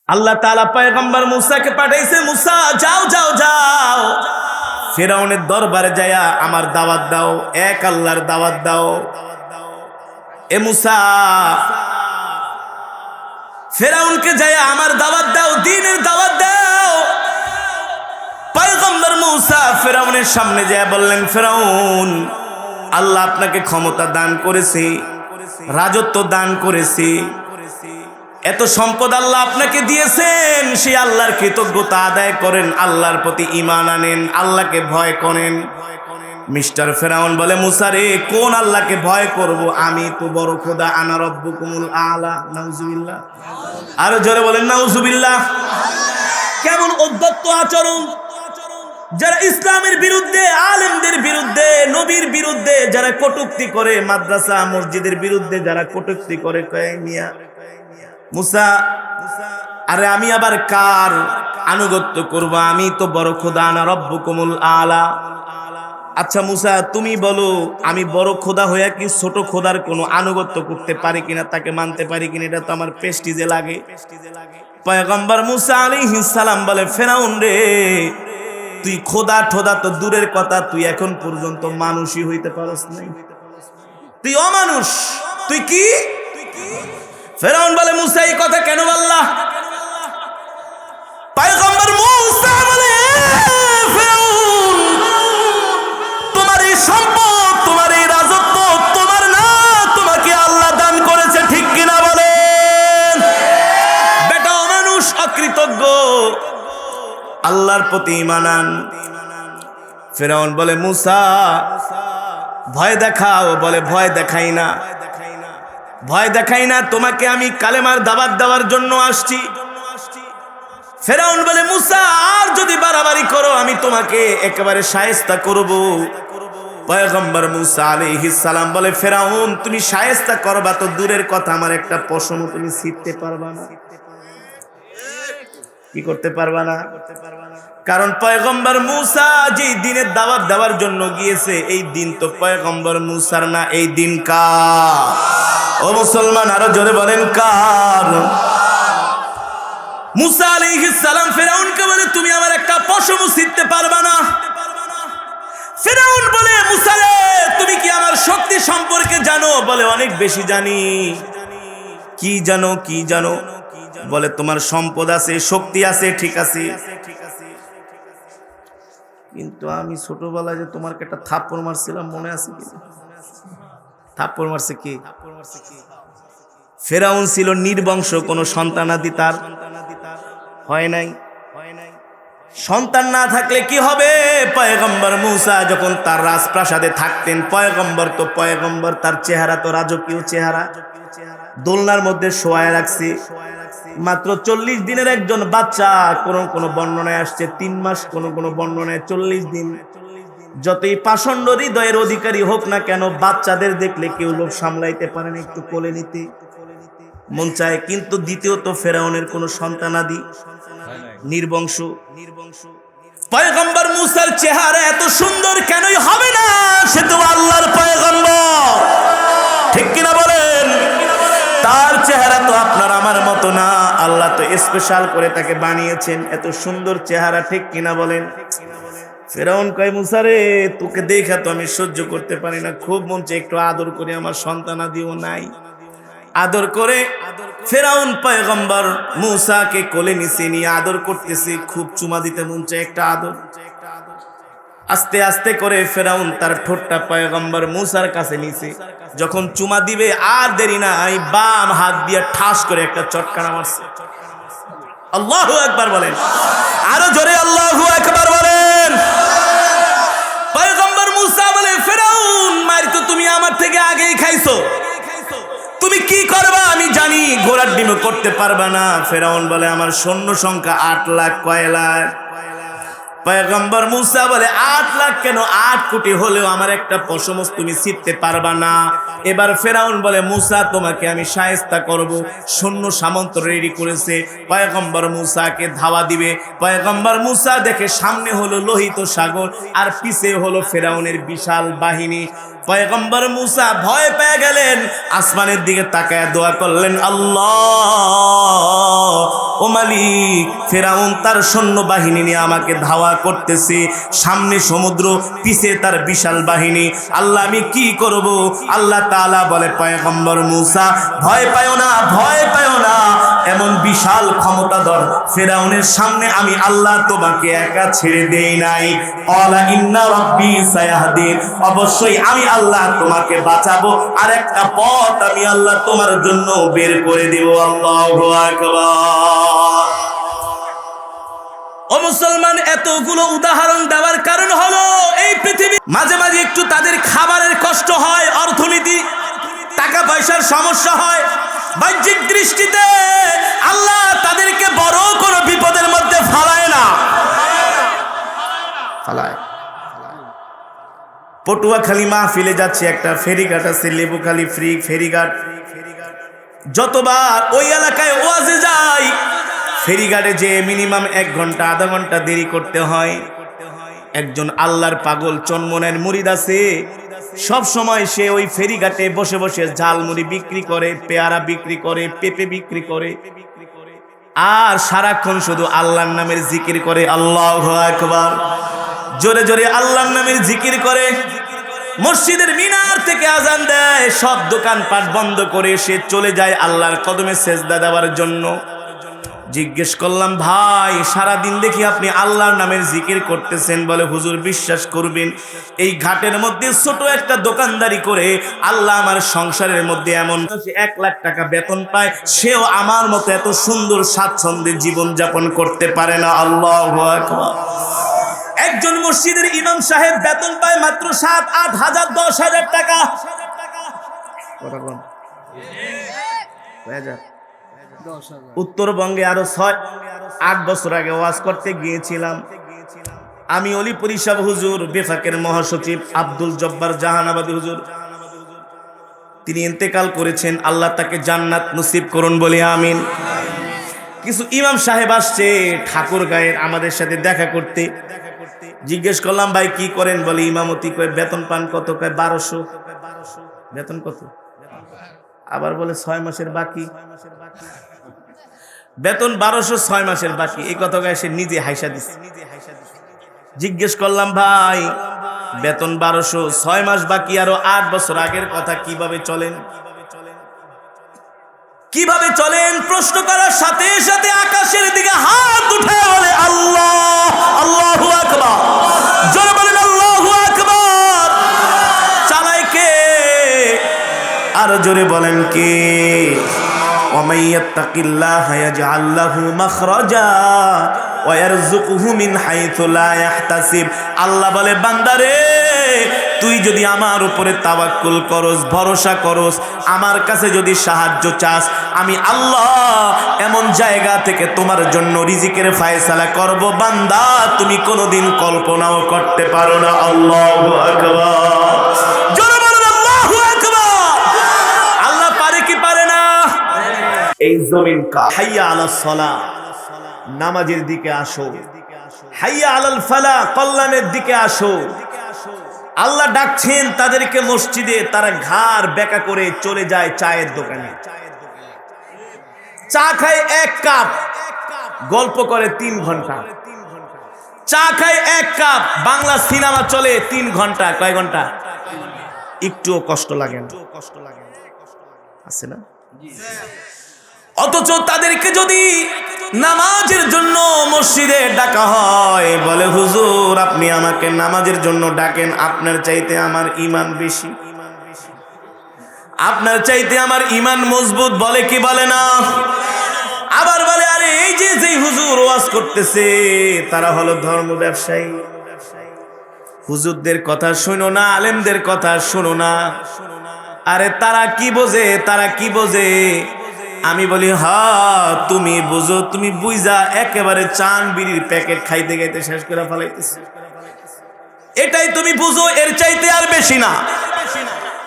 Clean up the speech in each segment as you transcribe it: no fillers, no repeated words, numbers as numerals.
আল্লাহ তাআলা পয়গম্বর মুসাকে পাঠাইছে, মুসা যাও যাও যাও ফিরআউনের দরবারে যায়া আমার দাওয়াত দাও, এক আল্লাহর দাওয়াত দাও। এ মুসা ফিরআউনকে যায়া আমার দাওয়াত দাও, দ্বীনের দাওয়াত দাও। পয়গম্বর মুসা ফিরআউনের সামনে যায়া বললেন, ফিরআউন, আল্লাহ আপনাকে ক্ষমতা দান করেছে, রাজত্ব দান করেছে, এত সম্পদ আল্লাহ আপনাকে দিয়েছেন, সেই আল্লাহর কৃতজ্ঞতা আদায় করেন, আল্লাহর প্রতি ঈমান আনেন, আল্লাহকে ভয় করেন। মিস্টার ফিরআউন বলে, মুসা রে, কোন আল্লাহকে ভয় করব, আমি তো বড় খোদা, আনা রব্বুকুমুল আলা। নাউজুবিল্লাহ, আরো জোরে বলেন নাউজুবিল্লাহ। কেমন অধ্যত্ত আচরণ! যারা ইসলামের বিরুদ্ধে, আলেমদের বিরুদ্ধে, নবীর বিরুদ্ধে যারা কটূক্তি করে, মাদ্রাসা মসজিদের বিরুদ্ধে যারা কটূক্তি করে, কয় মিয়া মুসা, আরে আমি আবার কার আনুগত্য করব, আমি তো বড় খোদা, আনা রব্বুকুমুল আলা। আচ্ছা মুসা, তুমি বলো, আমি বড় খোদা হইয়া কি ছোট খোদার কোনো আনুগত্য করতে পারি কিনা, তাকে মানতে পারি কিনা? এটা তো আমার প্রেস্টিজে লাগে। পয়গম্বর মুসা আলাইহিস সালাম বলে, ফিরআউন রে, তুই খোদা ঠোদা তো দূরের কথা, তুই এখন পর্যন্ত মানুষই হইতে পারস নাই, তুই অমানুষ, তুই কি? ফিরআউন বলে, মুসা এই কথা কেন বললা? পয়গম্বর মুসা বলে, ফিরআউন, তোমার এই সম্পদ, তোমার এই রাজত্ব তোমার না, তোমাকে আল্লাহ দান করেছে, ঠিক কিনা বলেন? বেটা অমানুষ, অকৃতজ্ঞ, আল্লাহর প্রতি ঈমান আন। ফিরআউন বলে, মুসা ভয় দেখাও। বলে, ভয় দেখাই না, ভয় দেখাই না, তোমাকে আমি কালেমার দাওয়াত দেওয়ার জন্য আসছি। ফিরআউন বলে, মুসা আর যদি বাড়াবাড়ি করো, আমি তোমাকে একেবারে শায়েস্তা করব। পয়গম্বর মুসা আলাইহিস সালাম বলে, ফিরআউন, তুমি শায়েস্তা করবা তো দূরের কথা, আমার একটা পশমও তুমি ছিঁড়তে পারবা না। কি করতে পারবা না? কারণ পয়গম্বর মুসা যেই দিনের দাওয়াত দেওয়ার জন্য গিয়েছে, এই দিন তো পয়গম্বর মুসার না, এই দিন কার? ও মুসলমান, আরো জোরে বলেন কার? মুসা আলাইহিস সালাম ফিরআউনকে বলে, তুমি আমার একটা পশমও ছিঁড়তে পারবা না। ফিরআউন বলে, মুসা রে, তুমি কি আমার শক্তি সম্পর্কে জানো? বলে, অনেক বেশি জানি। কি জানো, কি জানো? বলে, তোমার সম্পদ আছে, শক্তি আছে, ঠিক আছে, কিন্তু আমি ছোটবেলায় যে তোমাকে একটা থাপ্পড় মারছিলাম, মনে আছে কি? থাপ্পড় মারছে কি? ফিরআউন ছিল নির্বংশ, কোনো সন্তানাদি তার হয় নাই। সন্তান না থাকলে কি হবে? পয়গম্বর মুসা যখন তার রাজপ্রাসাদে থাকতেন, পয়গম্বর তো পয়গম্বর, তার চেহারা তো রাজকীয় চেহারা, দোলনার মধ্যে শোয়ায় রাখছে। মাত্র 40 দিনের একজন বাচ্চা, কোন বর্ণনায় আসছে 3 মাস, কোন বর্ণনায় 40 দিন। যতই পাষণ্ড হৃদয়ের অধিকারী হোক না কেন, বাচ্চাদের দেখলে কেউ লোভ সামলাইতে পারে না, একটু কোলে নিতে মন চায়। কিন্তু দ্বিতীয়ত ফিরআউনের কোনো সন্তানাদি, নির্বংশ। পয়গম্বর মুসার চেহারা এত সুন্দর কেনই হবে না? সে তো আল্লাহর পয়গম্বর, ঠিক কিনা বলেন? তার চেহারা তো আপনার আমার মতো না, আল্লাহ তো স্পেশাল করে তাকে বানিয়েছেন, এত সুন্দর চেহারা, ঠিক কিনা বলেন? ফিরআউন কয়, মুসা রে, তোকে দেখা তো আমি সহ্য করতে পারি না, খুব মন চায় একটু আদর করে, আমার সন্তানাদিও নাই। আদর করে ফিরআউন পয়গম্বর মুসাকে কোলে নিচে নিয়ে আদর করতেছে, খুব চুমা দিতে মন চায়, একটা আদর। আস্তে আস্তে করে ফিরআউন তার ঠোঁটটা পয়গম্বর মুসার কাছে নিছে। যখন চুমা দিবে, আর দেরি নাই, বাম হাত দিয়ে ঠাস করে একটা চটকানা মারছে। আল্লাহু আকবার বলেন, আরো জোরে আল্লাহু আকবার বলেন। পয়গম্বর মুসা বলে, ফিরআউন, মার তো তুমি আমার থেকে আগেই খাইছো, তুমি কি করবা আমি জানি, ঘোড়ার ডিমও করতে পারবা না। ফিরআউন বলে, আমার সৈন্য সংখ্যা 8 লাখ। কয় লাখ? পয়গম্বর মুসা বলে, 8 লাখ কেন, 8 কোটি হলেও আমার একটা পশম তুমি ছিঁড়তে পারবা না। এবার ফিরআউন বলে, মুসা, তোমাকে আমি শায়েস্তা করব। সৈন্য সামন্ত রেডি করেছে, পয়গম্বর মুসাকে ধাওয়া দিবে। পয়গম্বর মুসা দেখে সামনে হলো লোহিত সাগর, আর পিছে হলো ফিরআউনের বিশাল বাহিনী। পয়গম্বর মুসা ভয় পেয়ে গেলেন, আসমানের দিকে তাকায় দোয়া করলেন, আল্লাহ ও মালিক, ফেরাউন তার সৈন্যবাহিনী নিয়ে আমাকে ধাওয়া করতেছে, সামনে সমুদ্র, পিছে তার বিশাল বাহিনী। আল্লাহ আমি কি করব? আল্লাহ তাআলা বলে, পয়গম্বর মূসা, ভয় পাও না, ভয় পাও না, এমন বিশাল ক্ষমতাধর ফেরাউনের সামনে আমি আল্লাহ তোমাকে একা ছেড়ে দেই নাই। ক্বালা ইন্না রাব্বি সায়াহদিন, অবশ্যই আমি আল্লাহ তোমাকে বাঁচাবো, আর একটা পথ আমি আল্লাহ তোমার জন্য বের করে দেব। আল্লাহু আকবার। ও মুসলমান, এতগুলো উদাহরণ দেওয়ার কারণ হলো এই পৃথিবী মাঝে মাঝে একটু তাদের খাবারের কষ্ট হয়, অর্থনীতি, টাকা পয়সার সমস্যা হয়, বাহ্যিক দৃষ্টিতে আল্লাহ তাদেরকে বড় কোনো বিপদের মধ্যে ফালায় না, ফালায়। পটুয়াখালী মাহফিলে যাচ্ছে, একটা ফেরিঘাট আছে লেবুখালী ফেরিঘাট। যতবার ওই এলাকায় ওয়াজে যাই, ফেরিঘাটে যে মিনিমাম 1 ঘন্টা আধা ঘন্টা দেরি করতে হয়। একজন আল্লাহর পাগল চন্মনের মুরিদ আছে, সব সময় সে ওই ফেরিঘাটে বসে বসে ঝালমুড়ি বিক্রি করে, পেয়ারা বিক্রি করে, পেঁপে বিক্রি করে, আর সারাক্ষণ শুধু আল্লাহর নামের জিকির করে। আল্লাহু আকবার। জোরে জোরে আল্লাহর নামের জিকির করে। মসজিদের মিনার থেকে আজান দেয়, সব দোকানপাট বন্ধ করে সে চলে যায় আল্লাহর কদমে সেজদা দেওয়ার জন্য। জিজ্ঞেস করলাম, ভাই সারাদিন দেখি আপনি আল্লাহর নামের জিকির করতেছেন। বলে, হুজুর বিশ্বাস করবেন, এই ঘাটের মধ্যে ছোট একটা দোকানদারি করে আল্লাহ আমার সংসারের মধ্যে এমন 1 লাখ টাকা বেতন পায়, সেও আমার মতো এত সুন্দর স্বাচ্ছন্দ্যে জীবন যাপন করতে পারে না। আল্লাহু আকবার। একজন মসজিদের ইমাম সাহেব বেতন পায় মাত্র 7-8 হাজার, 10 হাজার টাকা। উত্তরবঙ্গে আরো 6-8 বছর আগে ওয়াজ করতে গিয়েছিলাম আমি। অলিপুরি সাহেব হুজুর, বেফাকের মহাসচিব আব্দুল জব্বার জাহানাবাদী হুজুর, তিনি ইন্তেকাল করেছেন, আল্লাহ তাকে জান্নাত নসিব করুন বলে আমিন। কিছু ইমাম সাহেব আসছে ঠাকুরগাঁয়ের আমাদের সাথে দেখা করতে। জিজ্ঞেস করলাম, ভাই কি করেন? বলে, ইমামতি। কয়, বেতন পান কত? কয়, 1200। বেতন কত? আবার বলে 6 মাসের বাকি। বেতন 1200, 6 মাসের বাকি। এই কথা সে নিজে হাইসা দিচ্ছে। জিজ্ঞেস করলাম, ভাই বেতন 1200, 6 মাস বাকি, আরো 8 বছর আগের কথা, কিভাবে চলেন? কিভাবে চলেন? প্রশ্ন করার সাথে সাথে আকাশের দিকে হাত উঠে বলে, আল্লাহ, আল্লাহু আকবার। জোরে বলেন আল্লাহু আকবার। চালায় কে? আর জোরে বলেন কে? ওয়ামান ইয়াত্তাকিল্লাহা ইয়াজআল লাহু মাখরাজা ওয়া ইয়ারযুকুহু মিন হাইথু লা ইয়াহতাসিব। আল্লাহ বলে, বান্দারে, তুই যদি আমার উপরে তাওয়াক্কুল করস, ভরসা করস, আমার কাছে যদি সাহায্য চাস, আমি আল্লাহ এমন জায়গা থেকে তোমার জন্য রিজিকের ফয়সালা করব, বান্দা তুমি কোনোদিন কল্পনাও করতে পারো না। আল্লাহু আকবার। জোরে বলেন আল্লাহু আকবার। আল্লাহ পারে কি পারে না? এই জমিন কা। হাইয়া আলাস সালাহ, নামাজের দিকে আসো। হাইয়া আলাল ফালাহ, কল্যাণের দিকে আসো। আল্লাহ ডাকছেন তাদেরকে মসজিদে, তারা ঘাড় বেঁকা করে চলে যায় চায়ের দোকানে। চা খায় 1 কাপ, গল্প করে 3 ঘন্টা। চা খায় 1 কাপ, বাংলা সিনেমা চলে 3 ঘন্টা। কয় ঘন্টা? একটুও কষ্ট লাগে না, আছে না? অথচ তাদেরকে যদি নামাজের জন্য মসজিদে ডাকা হয়, বলে, হুজুর আপনি আমাকে নামাজের জন্য ডাকেন, আপনার চাইতে আমার ঈমান বেশি, আপনার চাইতে আমার ঈমান মজবুত। বলে কি বলে না? আবার বলে, আরে এই যে হুজুর ওয়াজ করতেছে তারা হলো ধর্ম ব্যবসায়ী, হুজুরদের কথা শোনো না, আলেমদের কথা শোনো না। আরে তারা কি বোঝে? তারা কি বোঝে? আমি বলি, হ্যাঁ তুমি বুঝো, তুমি বুঝা একেবারে চান বিড়ির প্যাকেট খাইতে খাইতে শেষ করে ফেলাইতেছ, এটাই তুমি বুঝো, এর চাইতে আর বেশি না।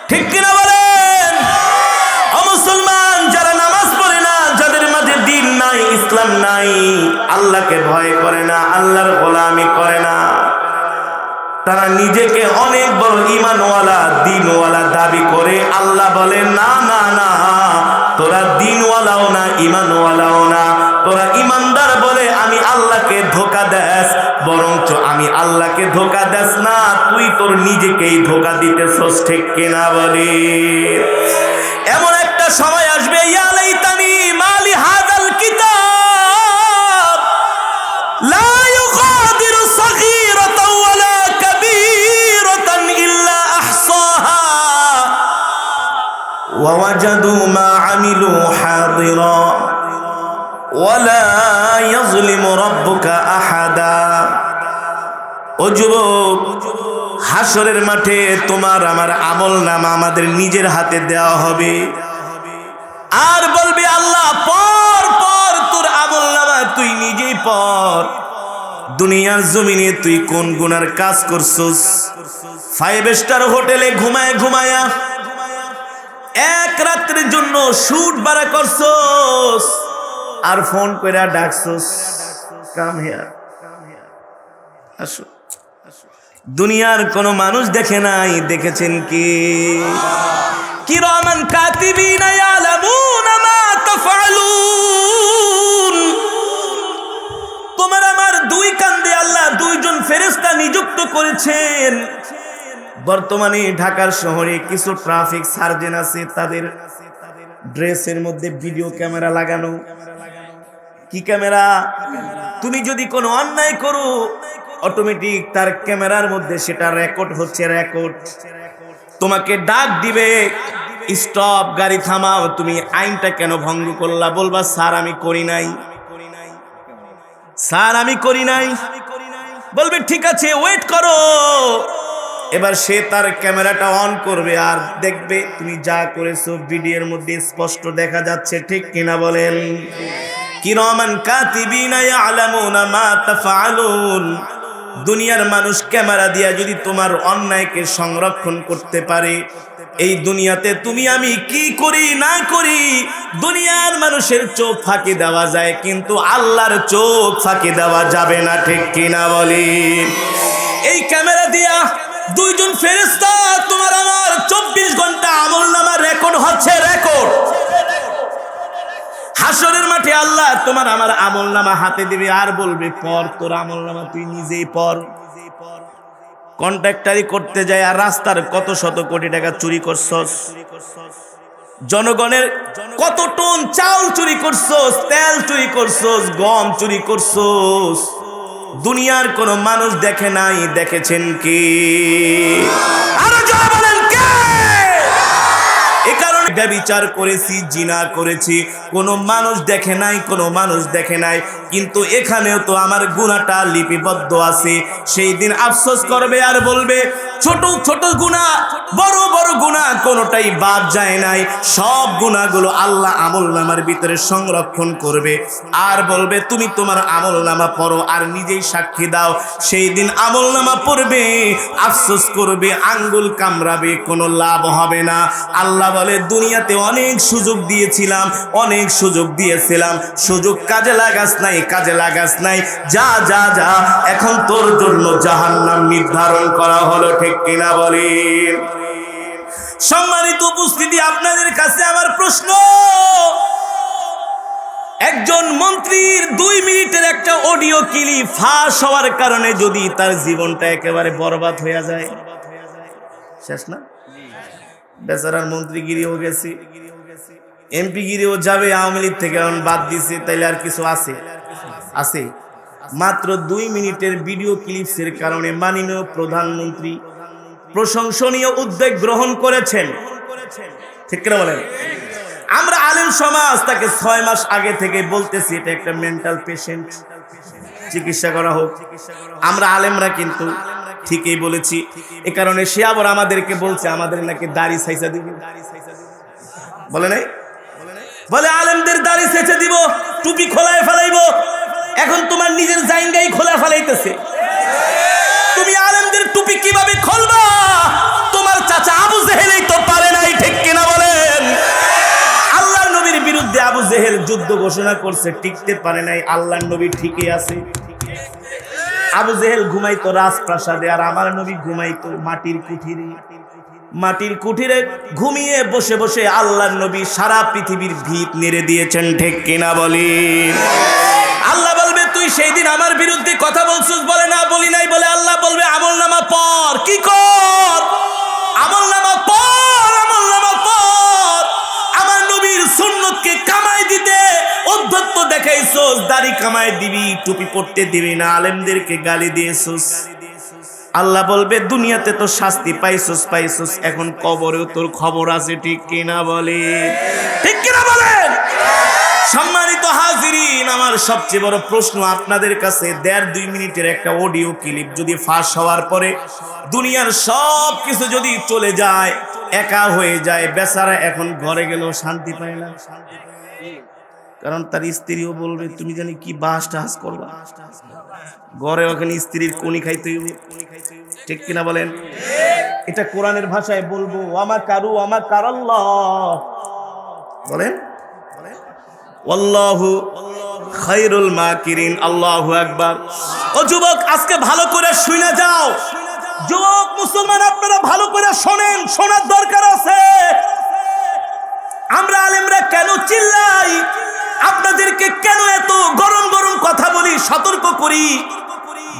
ঠিক কিনা বলেন? মুসলমান যারা নামাজ পড়ে না, যাদের মাঝে দ্বীন নাই, ইসলাম নাই, আল্লাহকে ভয় করে না, আল্লাহর গোলামি করে না, তারা নিজেকে অনেক বড় ঈমানওয়ালা, দ্বীনওয়ালা দাবি করে। আল্লাহ বলে, না না না, তোরা দ্বীনওয়ালাও না, ঈমানওয়ালাও না, তোরা আমাকে ধোঁকা দেস না, তুই তোর নিজেকেই ধোঁকা দিতেছস, ঠিক কিনা বলি? এমন একটা সময় আসবে, ইয়া লাইতানি মালি হাযাল কিতাব লা ইউগাদিরু সগীরাতাও ওয়ালা কাবীরাতান ইল্লা আহসাহা ওয়া ওয়াজাদু মা আমিলু হাদিরা ওয়ালা ইয়াজলিমু রাব্বুকা আহাদা। ও যুবক, হাসরের মাঠে তোমার আমার আমলনামা আমাদের নিজের হাতে দেওয়া হবে, আর বলবে আল্লাহ পর পর তোর আমলনামা তুই নিজেই পড়। দুনিয়ার জমিনে তুই কোন গুনার কাজ করছস? 5 স্টার হোটেলে ঘুমায় ঘুমায়া এক রাত্রের জন্য শুট ভাড়া করছস, আর ফোন কইরা ডাকছস, কাম হিয়ার, আসো। দুনিয়ার কোন মানুষ দেখে নাই, দেখেছেন কি? কিরামান কাতিবিনা ইয়ালামুনা মা তাফআলুন। তোমার আমার দুই কান্দে আল্লাহ 2 জন ফেরেশতা নিযুক্ত করেছেন। বর্তমানে ঢাকার শহরে কিছু ট্রাফিক সার্জেন আছে, তাদের ড্রেসের মধ্যে ভিডিও ক্যামেরা লাগানো। কি ক্যামেরা? তুমি যদি কোনো অন্যায় করো অটোমেটিক তার ক্যামেরার মধ্যে সেটা রেকর্ড হচ্ছে, রেকর্ড। তোমাকে ডাক দিবে, স্টপ, গাড়ি থামাও, তুমি আইনটা কেন ভঙ্গ করলা? বলবা স্যার আমি করি নাই, স্যার আমি করি নাই। বলবে ঠিক আছে ওয়েট করো। এবার সে তার ক্যামেরাটা অন করবে আর দেখবে তুমি যা করেছো ভিডিওর মধ্যে স্পষ্ট দেখা যাচ্ছে, ঠিক কিনা বলেন? কিরামান কাতিবিনা ইয়ালামুনা মা তাফআলুন। দুনিয়ার মানুষ ক্যামেরা দিয়া যদি তোমার অন্যায়কে সংরক্ষণ করতে পারে, এই দুনিয়াতে তুমি আমি কি করি না করি দুনিয়ার মানুষের চোখ ফাঁকি দেওয়া যায়, কিন্তু আল্লাহর চোখ ফাঁকি দেওয়া যাবে না, ঠিক কিনা বলি? এই ক্যামেরা দিয়া 2 জন ফেরেশতা তোমার আমার 24 ঘন্টা আমলনামা রেকর্ড হচ্ছে, রেকর্ড। হাসরের মাঠে আল্লাহ তোমার আমার আমলনামা হাতে দিবে আর বলবে পড়, তোর আমলনামা তুই নিজেই পড়। কন্ট্রাক্টরি করতে যায় আর রাস্তার কত শত কোটি টাকা চুরি করছস, জনগণের কত টন চাল চুরি করছস, তেল চুরি করছস, গম চুরি করছস, দুনিয়ার কোন মানুষ দেখে নাই, দেখেছেন কি? আরো জোরে বলেন কে? এ কারণে ব্যভিচার করেছি, জিনা করেছি, কোনো মানুষ দেখে নাই, কোনো মানুষ দেখে নাই, কিন্তু এখানেও তো আমার গুনাহটা লিপিবদ্ধ আছে। সেই দিন আফসোস করবে আর বলবে ছোট ছোট গুনাহ, বড় বড় গুনাহ কোনোটাই বাদ যায় নাই, সব গুনাহগুলো আল্লাহ আমলনামার ভিতরে সংরক্ষণ করবে আর বলবে তুমি তোমার আমলনামা পড়ো আর নিজেই সাক্ষী দাও। সেই দিন আমলনামা পড়বে, আফসোস করবে, আঙ্গুল কামড়াবে, কোনো লাভ হবে না। আল্লাহ বলে দুনিয়াতে অনেক সুযোগ দিয়েছিলাম, অনেক সুযোগ দিয়েছিলাম, সুযোগ কাজে লাগাস নাই, কাজে লাগাস নাই, যা যা যা, এখন তোর জন্য জাহান্নাম নির্ধারণ করা হলো, ঠিক কিনা বলেন? সম্মানিত উপস্থিতি, আপনাদের কাছে আমার প্রশ্ন, একজন মন্ত্রীর 2 মিনিটের একটা অডিও ক্লিপ ফাঁস হওয়ার কারণে যদি তার জীবনটা একেবারে বরবাদ হয়ে যায়, শেষ না? বেচারার মন্ত্রীগিরিও গেছে, এমপিগিরিও যাবে, আওয়ামী লীগ থেকে এখন বাদ দিছে, তাইলে আর কিছু আছে? আছে। মাত্র 2 মিনিটের ভিডিও ক্লিপসের কারণে মাননীয় প্রধানমন্ত্রী প্রশংসনীয় উদ্যোগ গ্রহণ করেছেন, ঠিক করে বলেন? আমরা আলেম সমাজ তাকে 6 মাস আগে থেকে বলতেছি এটা একটা মেন্টাল পেশেন্ট, চিকিৎসা করা হোক। আমরা আলেমরা কিন্তু ঠিকই বলেছি, এ কারণে সে আবার আমাদেরকে বলছে আমাদের নাকি দাড়ি ছাইচা দিব, বলে নাই? বলে আলেমদের দাড়ি ছেঁচে দিব, টুপি খোলায় ফেলাইবো। এখন তোমার নিজের জায়গায় খোলা ফেলাইতেছে, তুমি আলেমদের টুপি কিভাবে খুলবা? তোমার চাচা আবু জেহেলই তো পারে নাই, ঠিক কিনা বলেন? আল্লাহর নবীর বিরুদ্ধে আবু জেহেল যুদ্ধ ঘোষণা করছে, টিকতে পারে নাই, আল্লাহর নবী ঠিকই আছে। আবু জেহেল ঘুমাইতো রাজপ্রাসাদে আর আমার নবী ঘুমাইতো মাটির কুঠিরে। মাটির কুঠিরে ঘুমিয়ে বসে বসে আল্লাহর নবী সারা পৃথিবীর ভিত নেড়ে দিয়েছেন, ঠিক কিনা বলেন? আল্লাহ বলবে তুই সেই দিন আমার বিরুদ্ধে কথা বলছিস, বলে না বলি নাই, বলে আল্লাহ বলবে আমলনামা পড়, কি কর, আমলনামা পড়, আমলনামা পড়। আমার নবীর সুন্নতকে কামাই দিতে অধ্যত্ত দেখাইছস, দাড়ি কামাই দিবি, টুপি পড়তে দিবি না, আলেমদেরকে গালি দিয়েছস। আল্লাহ বলবে দুনিয়াতে তো শাস্তি পাইছস, এখন কবরেও তোর খবর আছে, ঠিক কিনা বলে, ঠিক কিনা বলেন? সম্মানিত হাজিরিন, আমার সবচেয়ে বড় প্রশ্ন আপনাদের কাছে, 1.5-2 মিনিটের একটা অডিও ক্লিপ যদি ফাঁস হওয়ার পরে দুনিয়ার সব কিছু যদি চলে যায়, একা হয়ে যায়, বেচারা এখন ঘরে গেল শান্তি পায় না, কারণ তার স্ত্রীও বলবে তুমি জানি কি বাস টাস করবা, ঘরে ওখানে স্ত্রীর কোনি খাইতে হইবে, ঠিক কিনা বলেন? এটা কোরআনের ভাষায় বলবো, আমার কারাল্লাহ বলেন, আল্লাহু খায়রুল মাকিরিন। আল্লাহু আকবার। ও যুবক, আজকে ভালো করে শুনে যাও। যুবক মুসলমান, আপনারা ভালো করে শোনেন, শোনার দরকার আছে। আমরা আলেমরা কেন চিল্লাই, আপনাদেরকে কেন এত গরম গরম কথা বলি, সতর্ক করি,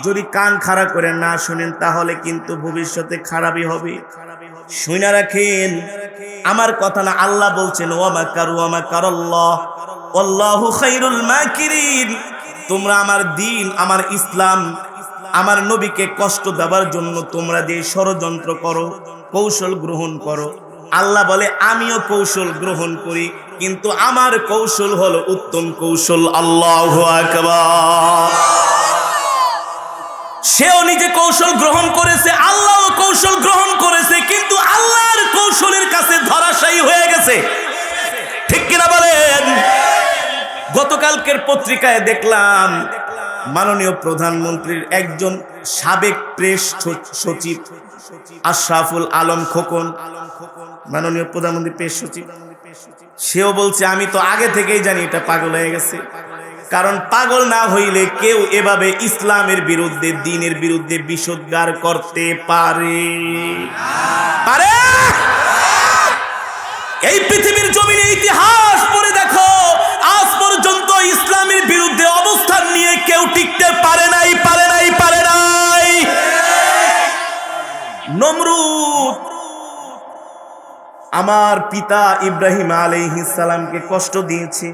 যদি কান খাড়া করে না শুনেন তাহলে কিন্তু ভবিষ্যতে খারাপই হবে। শুনে রাখেন, আমার কথা না, আল্লাহ বলছেন ওয়া মাকারু ওয়া মাকারাল্লাহ আল্লাহু খায়রুল মাকিরিন। তোমরা আমার দ্বীন, আমার ইসলাম, আমার নবীকে কষ্ট দেওয়ার জন্য তোমরা যে ষড়যন্ত্র করো, কৌশল গ্রহণ করো, আল্লাহ বলে আমিও কৌশল গ্রহণ করি, কিন্তু আমার কৌশল হলো উত্তম কৌশল। আল্লাহু আকবার। সেও নিজে কৌশল গ্রহণ করেছে, আল্লাহও কৌশল গ্রহণ করেছে, কিন্তু আল্লাহর কৌশলের কাছে ধরাশায়ী হয়ে গেছে, ঠিক কিনা বলেন? গতকালকের পত্রিকায় দেখলাম মাননীয় প্রধানমন্ত্রীর একজন সাবেক প্রেস সচিব আশরাফুল আলম খোকন, মাননীয় প্রধানমন্ত্রী প্রেস সচিব, সেও বলছে আমি তো আগে থেকেই জানি এটা পাগল হয়ে গেছে, কারণ পাগল না হইলে কেউ এভাবে ইসলামের বিরুদ্ধে, দ্বীনের বিরুদ্ধে বিষোদ্গার করতে পারে? এই পৃথিবীর জমিনে ইতিহাস পড়ে দেখো, আজ পর্যন্ত ইসলামের বিরুদ্ধে অবস্থান নিয়ে কেউ টিকতে পারে নাই। নমরুদ আমার পিতা ইব্রাহিম আলাইহিস সালামকে কষ্ট দিয়েছে,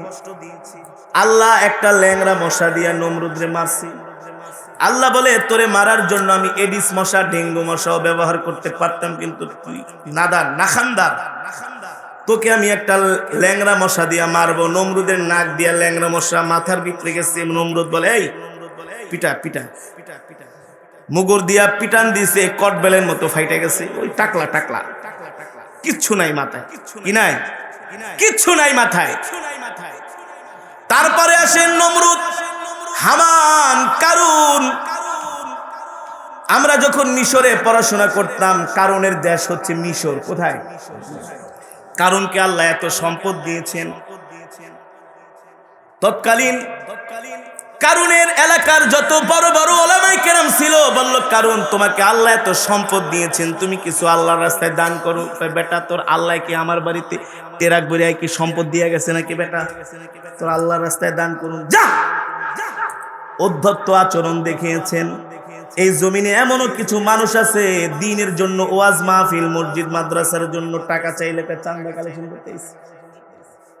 আল্লাহ একটা ল্যাংড়া মশা দিয়া নমরুদরে মারছে। আল্লাহ বলে তোরে মারার জন্য আমি এডিস মশা, ডেঙ্গু মশাও ব্যবহার করতে পারতাম, কিন্তু তুই নাদান, নাখানদার, তোকে আমি একটা ল্যাংড়া মশা দিয়া মারবো। নমরুদের নাক দিয়া ল্যাংড়া মশা মাথার ভিতরে গেছে। নমরুদ বলে এই পিটা পিটা, মুগুর দিয়া পিটান দিছে, কটবেলের মতো ফাইটে গেছে, ওই টাকলা, কিচ্ছু নাই মাথায়, কি নাই, কিচ্ছু নাই মাথায়। তারপরে আসেন নমরুদ, হামান, কারুন। আমরা যখন মিশরে পড়াশোনা করতাম, কারুনের দেশ হচ্ছে মিশর। কোথায়? কারুনকে আল্লাহ এত সম্পদ দিয়েছেন। তৎকালীন কারুনের এলাকার যত বড় বড় ওলামায়ে কেরাম ছিল, বলল কারুন তোমাকে আল্লাহ এত সম্পদ দিয়েছেন, তুমি কিছু আল্লাহর রাস্তায় দান করো। বেটা তোর আল্লাহ কি আমার বাড়িতে টেরাক বরিয়ায় কি সম্পদ দিয়ে গেছে নাকি? বেটা তোর আল্লাহর রাস্তায় দান করুন, যা। অধ্যত্ত আচরণ দেখিয়েছেন। এই জমিনে এমনও কিছু মানুষ আছে দ্বীনের জন্য ওয়াজ মাহফিল, মসজিদ, মাদ্রাসার জন্য টাকা চাইলে চাঁদা কালেকশন করতে।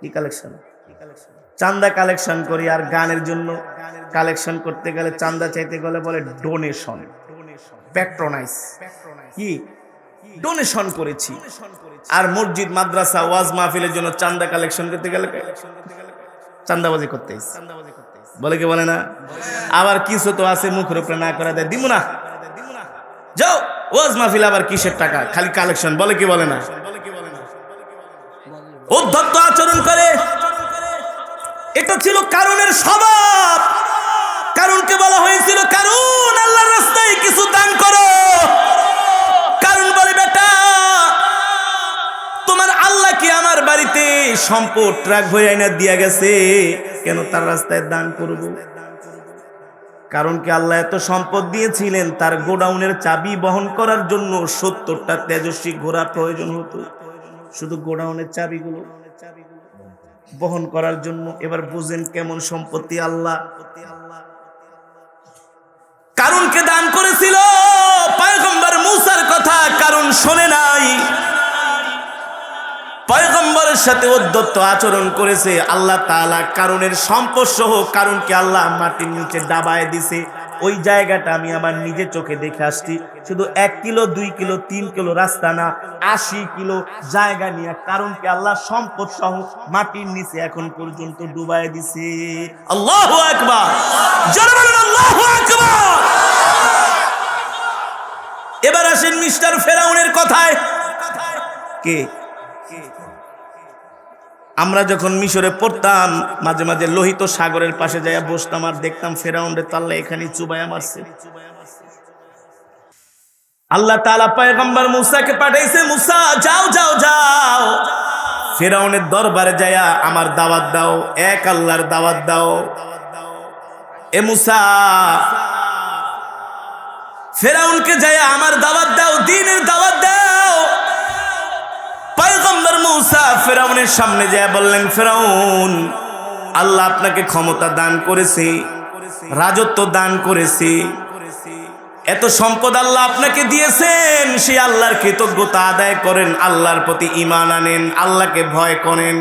কি কালেকশন? চাঁদা কালেকশন করি। আর গানের জন্য কালেকশন করতে গেলে, চাঁদা চাইতে গেলে বলে ডোনেশন, প্যাট্রোনাইজ। কি ডোনেশন করেছি। আর মসজিদ, মাদ্রাসা, ওয়াজ মাহফিলের জন্য চাঁদা কালেকশন করতে গেলে চাঁদাবাজি করতে বলে, কি বলে না? আবার কিছু তো আছে মুখের উপরে না করা দেয়, দিব না, যাও ওয়াজ মাহফিল, আবার কিসের টাকা, খালি কালেকশন, বলে কি বলে না? উদ্ধত্ত আচরণ করে। এটা ছিল কারুনের স্বভাব। কারুনকে বলা হয়েছিল, কারুন আল্লাহর রাস্তায় কিছু দান করো। কারুন বলে, বেটা তোমার আল্লাহ কি আমার বাড়িতে সম্পদ ট্রাক ভরে আইনা দিয়া গেছে, কেন তার রাস্তায় দান করব? কারণকে আল্লাহ এত সম্পদ দিয়েছিলেন, তার গোডাউনের চাবি বহন করার জন্য 70টা তেজস্বী ঘোড়া প্রয়োজন হতো, শুধু গোডাউনের চাবিগুলো বহন করার জন্য। এবার বুঝেন কেমন সম্পত্তি আল্লাহ। কথা কারণ শোনে নাই, পয়গম্বরের সাথে উদ্ধত আচরণ করেছে। আল্লাহ তাআলা কারণের সম্পদ সহ কারণকে আল্লাহ মাটির নিচে দাবায় দিছে। ওই জায়গাটা আমি আমার নিজে চোখে দেখে আসছি। শুধু 1 কিলো 2 কিলো 3 কিলো রাস্তা না, 80 কিলো জায়গা নিয়ে কারণকে আল্লাহ সম্পদ সহ মাটির নিচে এখন পর্যন্ত ডুবায় দিছে। আল্লাহু আকবার, জোরে বলুন আল্লাহু আকবার। এবার আসেন মিস্টার ফেরাউনের কথায়। কে? আমরা যখন মিশরে পড়তাম মাঝে মাঝে লোহিত সাগরের পাশে যাইয়া বসতাম আর দেখতাম ফেরাউনের তাল্লা এখানে চুবাইয়া মারছে। আল্লাহ তাআলা পয়গম্বর মুসাকে পাঠাইছে, মুসা যাও যাও যাও ফেরাউনের দরবারে যাইয়া আমার দাওয়াত দাও, এক আল্লাহর দাওয়াত দাও। এ মুসা, ফেরাউনকে যাইয়া আমার দাওয়াত দাও, দ্বীনের দাওয়াত দাও। পয়গম্বর মুসা ফেরাউনের সামনে যায় বললেন, ফেরাউন, আল্লাহ আপনাকে ক্ষমতা দান করেছে, রাজত্ব দান করেছে, এত সম্পদ আল্লাহ আপনাকে দিয়েছেন। সেই আল্লাহর কৃতজ্ঞতা আদায় করেন, আল্লাহর প্রতি ঈমান আনেন, আল্লাহকে ভয় করেন।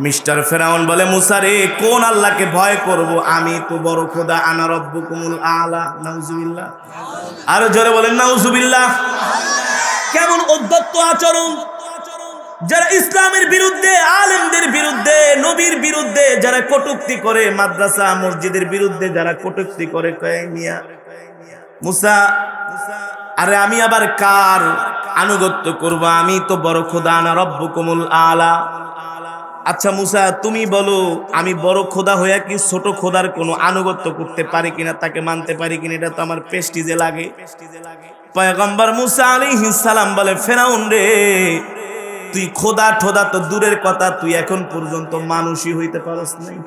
মিস্টার ফেরাউন বলে, মুসা রে, কোন আল্লাহকে ভয় করব? আমি তো বড় খোদা, আনা রব্বুকুমুল আলা। নাউজুবিল্লাহ, আরো জোরে বলেন নাউজুবিল্লাহ। কেমন অধ্যত্ত আচরণ! যারা ইসলামের বিরুদ্ধে, আলেমদের বিরুদ্ধে, নবীর বিরুদ্ধে যারা কটূক্তি করে, মাদ্রাসা মসজিদের বিরুদ্ধে যারা কটূক্তি করে, কয় মিয়া মুসা, আরে আমি আবার কার আনুগত্য করব? আমি তো বড় খোদা, আনা রব্বুকুমুল আলা। আচ্ছা মুসা, তুমি বলো, আমি বড় খোদা হইয়া কি ছোট খোদার কোনো আনুগত্য করতে পারি কিনা, তাকে মানতে পারি কিনা? এটা তো আমার প্রেস্টিজে লাগে। পয়গম্বর মুসা আলাইহিস সালাম বলে, ফেরাউন রে, তুই খোদা ঠোদা তো দূরের কথা, তুই এখন পর্যন্ত মানুষই হইতে পারস নাই,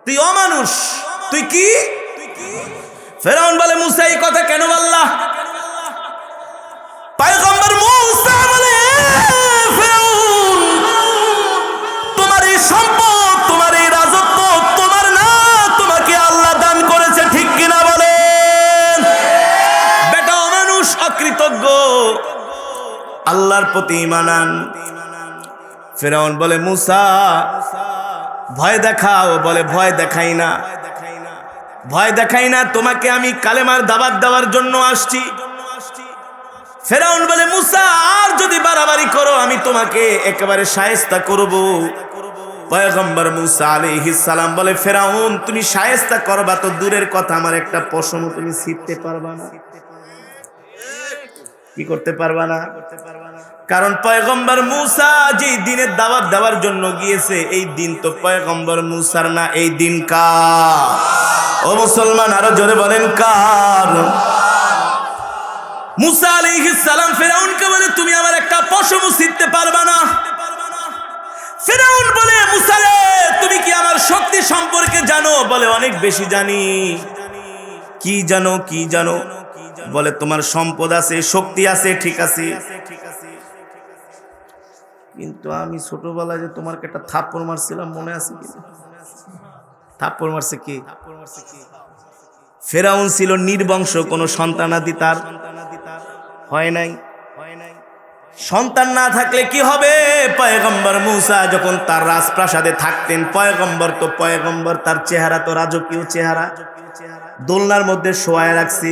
তুই অমানুষ, তুই কি? ফেরাউন বলে, মুসা এই কথা কেন বললা? পয়গম্বর মুসা বলে, ফেরাউন, তোমার এই সম্পদ, তোমার এই রাজত্ব তোমার না, তোমাকে আল্লাহ দান করেছে, ঠিক কিনা বলেন? বেটা অমানুষ, অকৃতজ্ঞ, আল্লাহর প্রতি ঈমান আন। ফেরাউন বলে, মুসা ভয় দেখাও। বলে, ভয় দেখাই না, ভয় দেখাই না, তোমাকে আমি কালেমার দাওয়াত দেওয়ার জন্য আসছি। ফেরাউন বলে, মুসা আর যদি বাড়াবাড়ি করো আমি তোমাকে একেবারে শায়েস্তা করব। পয়গম্বর মুসা আলাইহিস সালাম বলে, ফেরাউন, তুমি শায়েস্তা করবা তো দূরের কথা, আমার একটা পশম তুমি ছিঁড়তে পারবা না। কি করতে পারবা না? কারণ পয়গম্বর মুসা যে দিনের দাওয়াত দেওয়ার জন্য গিয়েছে, এই দিন তো পয়গম্বর মুসার না, এই দিন কার? ও মুসলমান, আরো জোরে বলেন কার? মুসা আলাইহিস সালাম ফেরাউনকে বলে, তুমি আমার একটা পশম ছিঁড়তে পারবা না। ফেরাউন বলে, মুসা রে, তুমি কি আমার শক্তি সম্পর্কে জানো? বলে, অনেক বেশি জানি। কি জানো? কি জানো? বলে, তোমার সম্পদ আছে, শক্তি আছে, ঠিক আছে, কিন্তু আমি ছোটবেলায় যে তোমাকে একটা থাপ্পড় মারছিলাম, মনে আছে কি? থাপ্পড় মারছে কি? ফেরাউন ছিল নির্বংশ, কোনো সন্তানাদি তার হয় নাই। সন্তান না থাকলে কি হবে? পয়গম্বর মুসা যখন তার রাজপ্রাসাদে থাকতেন, পয়গম্বর তো পয়গম্বর, তার চেহারা তো রাজকীয় চেহারা, দোলনার মধ্যে শোয়ায় রাখছে।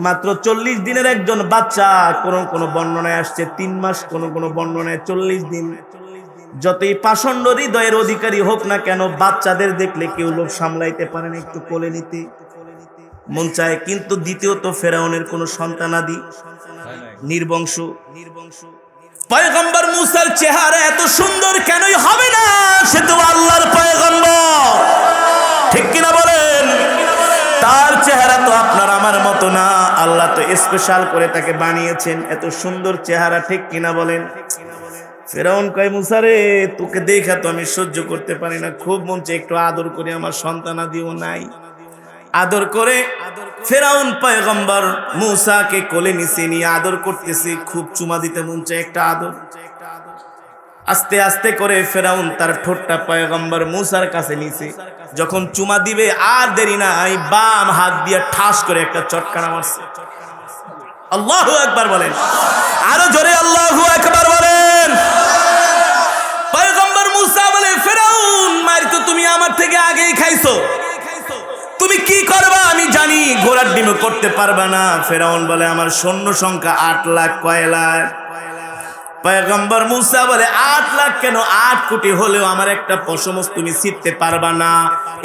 মাত্র 40 দিনের একজন বাচ্চা, কোন কোন বর্ণনায় আসছে 3 মাস, কোন কোন বর্ণনায় 40 দিন। যতই পাষণ্ড হৃদয়ের অধিকারী হোক না কেন, বাচ্চাদের দেখলে কেউ লোভ সামলাইতে পারে না, একটু কোলে নিতে মন চায়। কিন্তু দ্বিতীয়ত ফেরাউনের কোনো সন্তানাদি নির্বংশ। পয়গম্বর মুসার চেহারা এত সুন্দর কেনই হবে না? সে তো আল্লাহর পয়গম্বর, ঠিক কিনা বলেন? তার চেহারা তো আপনার আমার মতো না, আল্লাহ তো স্পেশাল করে তাকে বানিয়েছেন, এত সুন্দর চেহারা, ঠিক কিনা বলেন? ফেরাউন কয়, মুসা রে, তোকে দেখা তো আমি সহ্য করতে পারি না, খুব মন চায় একটু আদর করে, আমার সন্তানাদিও নাই। আদর করে ফেরাউন পয়গম্বর মুসাকে কোলে নিচে নিয়ে আদর করতেছে, খুব চুমা দিতে মন চায়, একটা আদর। আস্তে আস্তে করে ফেরাউন তার ঠোঁটটা পয়গম্বর মুসার কাছে নিছে। যখন চুমা দিবে আর দেরি নাই, বাম হাত দিয়ে ঠাস করে একটা চটকানা মারছে। আল্লাহু আকবার বলেন, আরো জোরে আল্লাহু আকবার বলেন। পয়গম্বর মুসা বলে, ফেরাউন মার তো তুমি আমার থেকে আগেই খাইছো, তুমি কি করবা আমি জানি, ঘোড়ার ডিমও করতে পারবা না। ফেরাউন বলে, আমার সৈন্য সংখ্যা 8 লাখ। কয় লাখ? পয়গম্বর মুসা বলে, 8 লাখ কেন, 8 কোটি হলেও আমার একটা পশমস তুমি ছিঁড়তে পারবা না।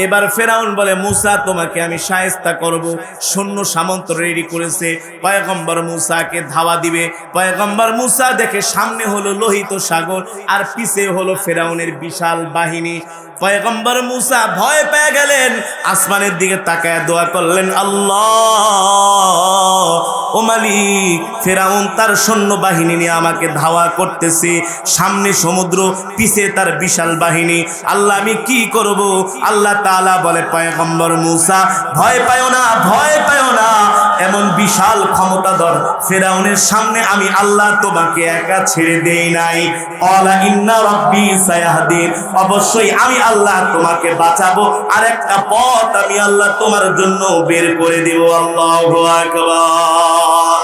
এবার ফেরাউন বলে, মুসা তোমাকে আমি শায়েস্তা করব। সৈন্য সামন্ত রেডি করেছে, পয়গম্বর মুসাকে ধাওয়া দিবে। পয়গম্বর মুসা দেখে সামনে হলো লোহিত সাগর আর পিছে হলো ফেরাউনের বিশাল বাহিনী। পয়গম্বর মুসা ভয় পেয়ে গেলেন, আসমানের দিকে তাকায় দোয়া করলেন, আল্লাহ ও মালিক, ফেরাউন তার সৈন্য বাহিনী নিয়ে আমাকে ধাওয়া করতেছে, সামনে সমুদ্র, পিছে তার বিশাল বাহিনী, আল্লাহ আমি কি করব? আল্লাহ তাআলা বলে, পয়গম্বর মুসা ভয় পায় না, ভয় পায় না, এমন বিশাল ক্ষমতাধর ফেরাউনের সামনে আমি আল্লাহ তোমাকে একা ছেড়ে দেই নাই। ক্বালা ইন্না রাব্বি সায়াহদিন, অবশ্যই আমি আল্লাহ তোমাকে বাঁচাবো, আর একটা পথ আমি আল্লাহ তোমার জন্য বের করে দেব। আল্লাহু আকবার।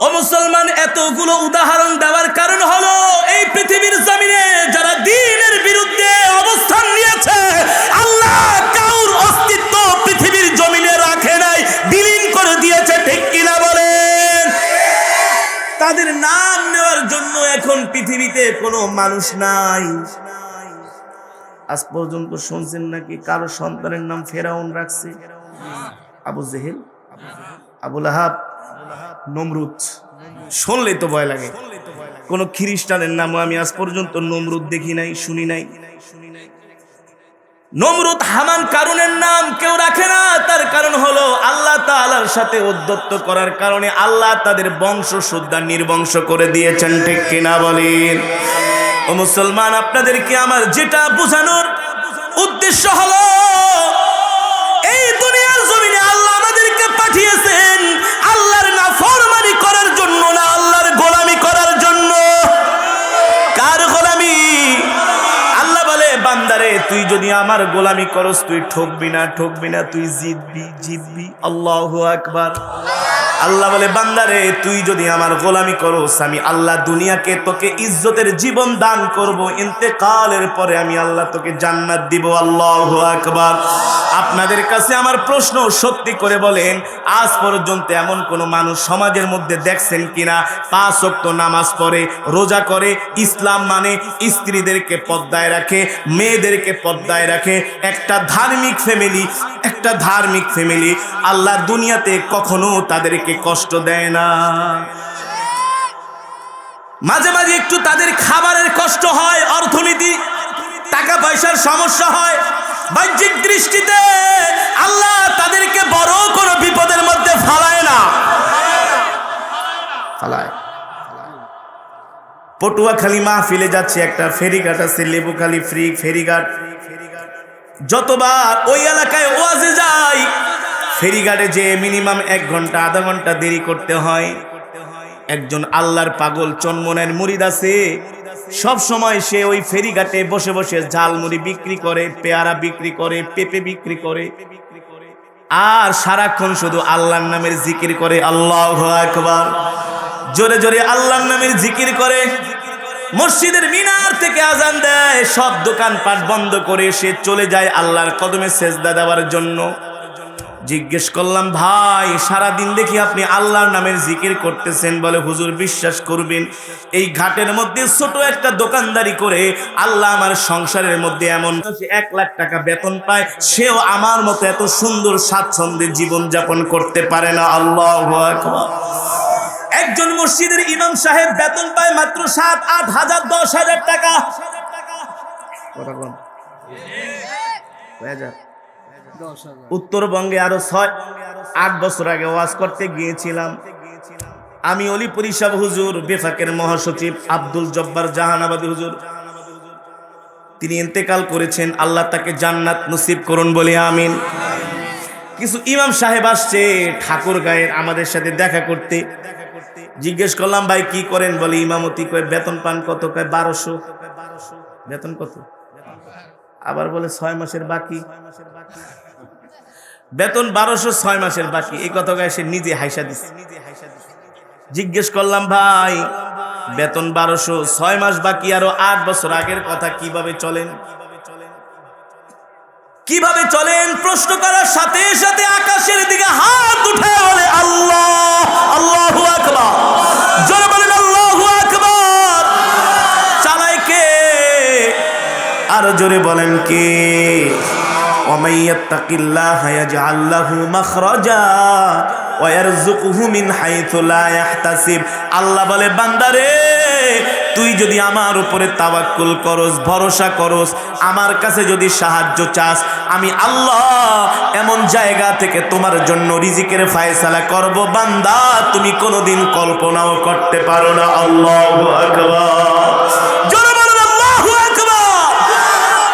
ও মুসলমান, এতগুলো উদাহরণ দেওয়ার কারণ হলো এই পৃথিবীর জমিনে যারা দ্বীনের বিরুদ্ধে অবস্থান নিয়েছে, আল্লাহ কাউর অস্তিত্ব পৃথিবীর জমিনে রাখে নাই, বিলীন করে দিয়েছে। ঠিক কিনা বলেন? তাদের নাম নেওয়ার জন্য এখন পৃথিবীতে কোনো মানুষ নাই। আজ পর্যন্ত শুনছেন নাকি কারো সন্তানের নাম ফেরাউন রাখছে? আবু জেহেল, আবু লাহাব, নমরুদ, শুনলেই তো ভয় লাগে। কোন খ্রিস্টানের নামও আমি আজ পর্যন্ত নমরুদ দেখি নাই, শুনি নাই। নমরুদ, হামান, কারুনের নাম কেউ রাখে না। তার কারণ হলো আল্লাহ তাআলার সাথে উদ্ধত্ত করার কারণে আল্লাহ তাদের বংশ সুদ্ধা নির্বংশ করে দিয়েছেন। ঠিক কিনা বলেন? ও মুসলমান, আপনাদেরকে আমার যেটা বোঝানোর উদ্দেশ্য হলো, এই দুনিয়ার জমিনে আল্লাহ আমাদেরকে পাঠিয়েছেন আল্লাহর নাফরমানি করার জন্য না, আল্লাহর গোলামি করার জন্য। কার গোলামি? আল্লাহ বলে, বান্দারে তুই যদি আমার গোলামি করস, তুই ঠকবি না, ঠকবি না, তুই জিতবি, জিতবি। আল্লাহু আকবার। আল্লাহ বলে, বান্দারে তুই যদি আমার গোলামি করস, আমি আল্লাহ দুনিয়াকে তোকে ইজ্জতের জীবন দান করব, ইন্তেকালের পরে আমি আল্লাহ তোকে জান্নাত দিব। আল্লাহু আকবার। আপনাদের কাছে আমার প্রশ্ন, সত্যি করে বলেন, আজ পর্যন্ত এমন কোন মানুষ সমাজের মধ্যে দেখছেন কিনা 5 ওয়াক্ত নামাজ পড়ে, রোজা করে, ইসলাম মানে, স্ত্রীদেরকে পর্দায় রাখে, মেয়েদেরকে পর্দায় রাখে, একটা ধার্মিক ফ্যামিলি আল্লাহ দুনিয়াতে কখনো তাদেরকে কষ্ট দেয় না। মাঝে মাঝে একটু তাদের খাবারের কষ্ট হয়, অর্থনীতি, টাকা পয়সার সমস্যা হয়, বাহ্যিক দৃষ্টিতে আল্লাহ তাদেরকে বড় কোনো বিপদের মধ্যে ফালায় না, ফালায়। পটুয়াখালী মাহফিলে যাচ্ছে, একটা ফেরিঘাট আছে, লেবুখালী ফেরিঘাট। যতবার ওই এলাকায় ওয়াজে যাই, ফেরিঘাটে যে মিনিমাম 1 ঘন্টা আধা ঘন্টা দেরি করতে হয়। একজন আল্লাহর পাগল চন্মনের মুরিদ আছে, সব সময় সে ওই ফেরিঘাটে বসে বসে ঝালমুড়ি বিক্রি করে, পেয়ারা বিক্রি করে, পেঁপে বিক্রি করে, আর সারাক্ষণ শুধু আল্লাহর নামের জিকির করে। আল্লাহু আকবার। জোরে জোরে আল্লাহর নামের জিকির করে। মসজিদের মিনার থেকে আজান দেয়, সব দোকানপাট বন্ধ করে সে চলে যায় আল্লাহর কদমে সেজদা দেওয়ার জন্য। জিজ্ঞেস করলাম, ভাই সারাদিন দেখি আপনি আল্লাহর নামের জিকির করতেছেন। বলে, হুজুর বিশ্বাস করবেন, এই ঘাটের মধ্যে ছোট একটা দোকানদারি করে আল্লাহ আমার সংসারের মধ্যে এমন 1 লাখ টাকা বেতন পায়, সেও আমার মতো এত সুন্দর স্বাচ্ছন্দ্যে জীবন যাপন করতে পারে না। আল্লাহু আকবার। একজন মসজিদের ইমাম সাহেব বেতন পায় মাত্র 7-8 হাজার, 10 হাজার টাকা। উত্তরবঙ্গে আরো 6-8 বছর আগে ওয়াজ করতে গিয়েছিলাম আমি। অলিপুরি সাহেব হুজুর, বেফাকের মহাসচিব আব্দুল জব্বার জাহানাবাদী হুজুর, তিনি ইন্তেকাল করেছেন, আল্লাহ তাকে জান্নাত নসিব করুন বলে আমিন। কিছু ইমাম সাহেব আসছে ঠাকুরগাঁয়ের আমাদের সাথে দেখা করতে। জিজ্ঞেস করলাম, ভাই কি করেন? বলে, ইমামতি। কয়, বেতন পান কত? কয়, 1200। বেতন কত? আবার বলে 6 মাসের বাকি। বেতন 1200, 6 মাসের বাকি। এই কথা সে নিজে হাইসা দিচ্ছে। জিজ্ঞেস করলাম, ভাই বেতন 1200, 6 মাস বাকি, আরো 8 বছর আগের কথা, কিভাবে চলেন? কিভাবে চলেন? প্রশ্ন করার সাথে সাথে আকাশের দিকে হাত উঠে বলে আল্লাহ, আল্লাহু আকবার। জোরে বলেন আল্লাহু আকবার। চালায় কে? আরো জোরে বলেন কে? ওয়ামাই ইয়াত্তাকিল্লাহা ইয়াজআল লাহু মাখরাজা ওয়া ইয়ারযুকুহু মিন হাইথু লা ইয়াহতাসিব। আল্লাহ বলে, বান্দারে তুই যদি আমার উপরে তাওয়াক্কুল করস, ভরসা করস, আমার কাছে যদি সাহায্য চাস, আমি আল্লাহ এমন জায়গা থেকে তোমার জন্য রিজিকের ফয়সালা করব বান্দা তুমি কোনোদিন কল্পনাও করতে পারো না। আল্লাহু আকবার। জোরে বলেন আল্লাহু আকবার।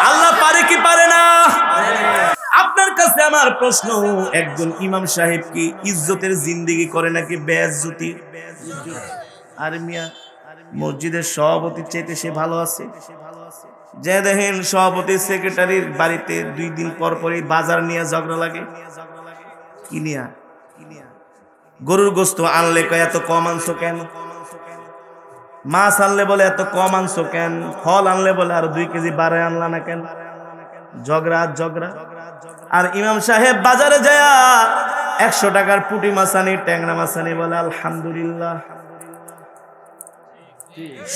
আল্লাহ পারে কি পারে না? আপনার কাছে আমার প্রশ্ন, একজন ইমাম সাহেব কি ইজ্জতের জিন্দেগি করে নাকি বেইজ্জতি? আর মিয়া মসজিদের সভাপতির চাইতে সে ভালো আছে? যে দেখেন সভাপতি সেক্রেটারির বাড়িতে 2 দিন পর পরই বাজার নিয়ে ঝগড়া লাগে। কি নিয়া? গরুর গোস্ত আনলে কয় এত কম আনছো কেন? মাছ আনলে বলে এত কম আনছো কেন? ফল আনলে বলে আর 2 কেজি বাড়ায় আনলা না কেন? ঝগড়া ঝগড়া। আর ইমাম সাহেব বাজারে যায় 100 টাকার পুঁটি মাছ আনি, ট্যাংরা মাছ আনি, বলে আলহামদুলিল্লাহ।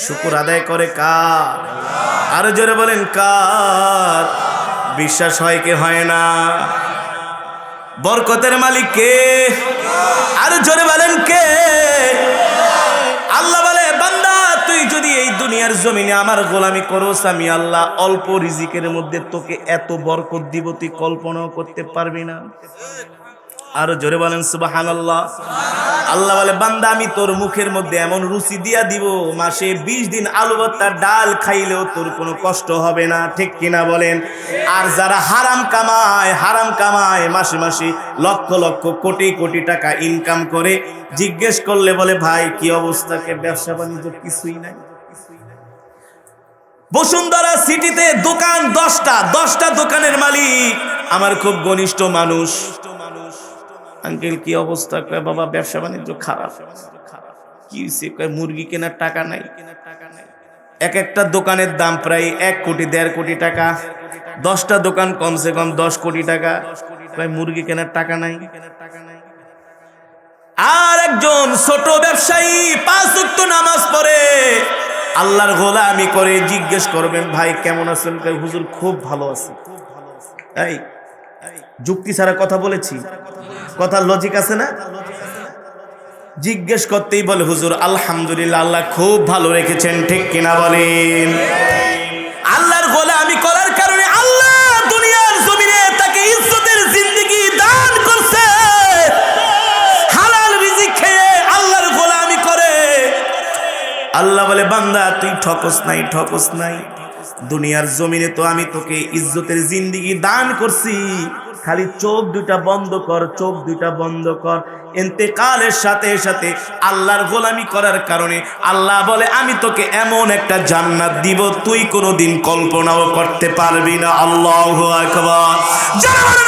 শুকর আদায় করে কার? আরো জোরে বলেন কার? বিশ্বাস হয় কি হয় না? বরকতের মালিক কে? আরো জোরে বলেন কে? আল্লাহ বলে, বান্দা তুই যদি এই দুনিয়ার জমিনে আমার গোলামি করোস, আমি আল্লাহ অল্প রিজিকের মধ্যে তোকে এত বরকত দিব তুই কল্পনাও করতে পারবি না। আরো জোরে বলেন সুবহানাল্লাহ। আল্লাহ বলে, বান্দা আমি তোর মুখের মধ্যে এমন রুচি দিয়া দিব, মাসে 20 দিন আলু ভর্তার ডাল খাইলেও তোর কোনো কষ্ট হবে না। ঠিক কিনা বলেন? আর যারা হারাম কামায় মাসে মাসে লক্ষ লক্ষ কোটি কোটি টাকা ইনকাম করে, জিজ্ঞেস করলে বলে, ভাই কি অবস্থা? কে ব্যবসা বাণিজ্য কিছুই নাই। বসুন্ধরা সিটিতে দোকান 10টা দোকানের মালিক আমার খুব ঘনিষ্ঠ মানুষ। আঙ্কেল কি অবস্থা? কয় বাবা ব্যবসা বাণিজ্য খারাপ। কি হয়েছে? কয় মুরগি কেনার টাকা নাই। এক একটা দোকানের দাম প্রায় 1 কোটি 1.5 কোটি টাকা। 10টা দোকান কমসে কম 10 কোটি টাকা। কয় মুরগি কেনার টাকা নাই। আর একজন ছোট ব্যবসায়ী 5 ওয়াক্ত নামাজ পড়ে, আল্লাহর গোলামি করে, জিজ্ঞেস করবেন ভাই কেমন আছেন? কয় হুজুর খুব ভালো আছি। এই যুক্তি ছাড়া কথা বলেছি? কথা লজিক আছে না? জিজ্ঞেস করতেই বলে হুজুর আলহামদুলিল্লাহ, আল্লাহ খুব ভালো রেখেছেন। ঠিক কিনা বলেন? আল্লাহর গোলামি করার কারণে আল্লাহ দুনিয়ার জমিনে তাকে ইজ্জতের জিন্দেগি দান করছে। হালাল রিজিক খেয়ে আল্লাহর গোলামি করে। আল্লাহ বলে, বান্দা তুই ঠকস নাই। দুনিয়ার জমিনে তো আমি তোকে ইজ্জতের জিন্দেগি দান করছি, খালি চোখ দুইটা বন্ধ কর। ইন্তেকালের সাথে সাথে আল্লাহর গোলামি করার কারণে আল্লাহ বলে, আমি তোকে এমন একটা জান্নাত দিব তুই কোনোদিন কল্পনাও করতে পারবি না। আল্লাহু আকবার।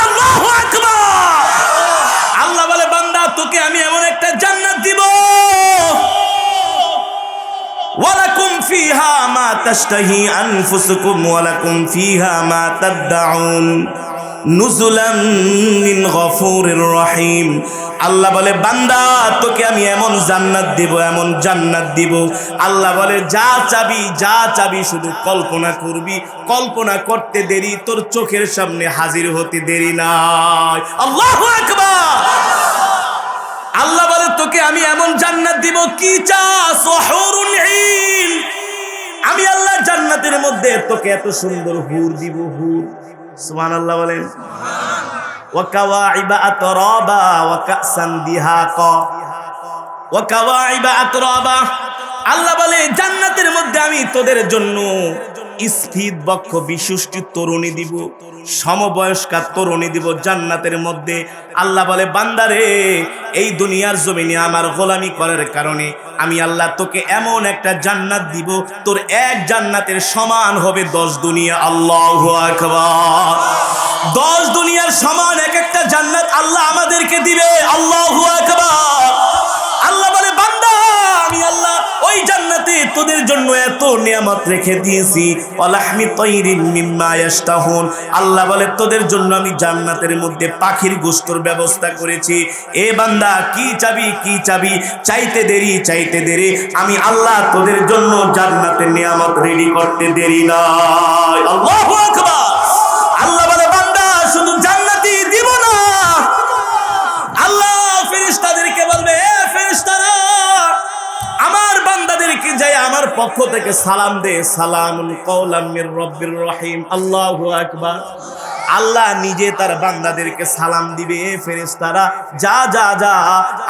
আল্লাহু আকবার। আল্লাহ বলে, বান্দা তোকে আমি এমন একটা জান্নাত দিব, ওয়ালাকুম ফিহা মা তাশতাহি আনফুসুকুম ওয়ালাকুম ফিহা মা তাদউন নুজুলাম মিন গফুরির রহিম। আল্লাহ বলে, বান্দা তোকে আমি এমন জান্নাত দিব। আল্লাহ বলে, যা চাবি শুধু কল্পনা করবি, কল্পনা করতে দেরি, তোর চোখের সামনে হাজির হতে দেরি নাই। আল্লাহু আকবার। আল্লাহ বলে, তোকে আমি এমন জান্নাত দিব, কি চাস? হুরুন ঈন। আমি আল্লাহ জান্নাতের মধ্যে তোকে এত সুন্দর হুর দিব, হুর। সুবহানাল্লাহ বলেন। ওয়া কাওয়াইবা আতরাবা ওয়া কাসান দিহাকা। ওয়া কাওয়াইবা আতরাবা। আল্লাহ বলে, জান্নাতের মধ্যে আমি তোদের জন্য স্ফীত বক্ষ বিশিষ্ট তরুণী দিব, সমবয়স্কা তরুণী দিব জান্নাতের মধ্যে। আল্লাহ বলে, বান্দারে এই দুনিয়ার জমিনে আমার গোলামি করার কারণে আমি আল্লাহ তোকে এমন একটা জান্নাত দিব, তোর এক জান্নাতের সমান হবে 10 দুনিয়া। আল্লাহু আকবার। 10 দুনিয়ার সমান এক একটা জান্নাত আল্লাহ আমাদেরকে দিবে। আল্লাহু আকবার। আল্লাহ বলে বান্দা আমি আল্লাহ ওই জান্নাতে তোদের জন্য এত নিয়ামত রেখে দিয়েছি, ওয়ালাহমি তাইরিন মিম্মা ইয়াশতাহুন। আল্লাহ বলে তোদের জন্য আমি জান্নাতের মধ্যে পাখির গোশতের ব্যবস্থা করেছি। এ বান্দা কি চাবি, কি চাবি? চাইতে দেরি, চাইতে দেরি, আমি আল্লাহ তোদের জন্য জান্নাতের নিয়ামত রেডি করতে দেরি নাই। আল্লাহু আকবার। আল্লাহ বলে বান্দা শুধু জান্নাতই দিব না, আল্লাহ ফেরেশতাদেরকে বলবে এ ফেরেশতারা আমার বান্দাদেরকে যাই আমার পক্ষ থেকে সালাম দে, সালামুন কওলাম মির রব্বির রহিম। আল্লাহু আকবার। আল্লাহ নিজে তার বান্দাদেরকে সালাম দিবে, এ ফেরেশতারা যা যা যা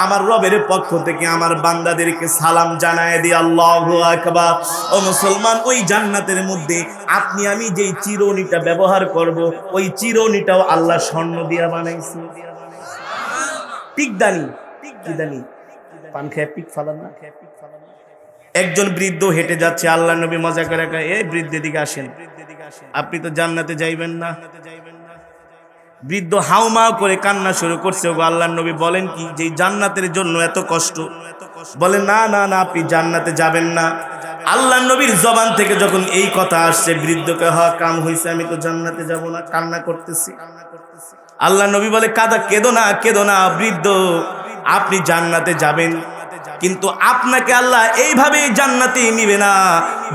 আমার রবের পক্ষ থেকে আমার বান্দাদেরকে সালাম জানায় দি। আল্লাহু আকবার। ও মুসলমান, ওই জান্নাতের মধ্যে আপনি আমি যেই চিরুনিটা ব্যবহার করব, ওই চিরুনিটাও আল্লাহ স্বর্ণ দিয়া বানাইছে। টিকদানি, টিকদানি পান খেয়ে পিক ফালান না। একজন বৃদ্ধ হেঁটে যাচ্ছে, আল্লাহ নবী মজা করে কয় এই বৃদ্ধের দিকে আসেন, আপনি তো জান্নাতে যাইবেন না। বৃদ্ধ হাউমাউ করে কান্না শুরু করছে। ওগো আল্লাহর নবী বলেন কি যে জান্নাতের জন্য এত কষ্ট? বলে না না না, আপনি জান্নাতে যাবেন না। আল্লাহর নবীর জবান থেকে যখন এই কথা আসছে, বৃদ্ধকে কাম হইছে, আমি তো জান্নাতে যাব না, কান্না করতেছি। আল্লাহ নবী বলে কাঁদা, কেঁদো না, কেঁদো না বৃদ্ধ, আপনি জান্নাতে যাবেন, কিন্তু আপনাকে আল্লাহ এইভাবে জান্নাতে নিবে না।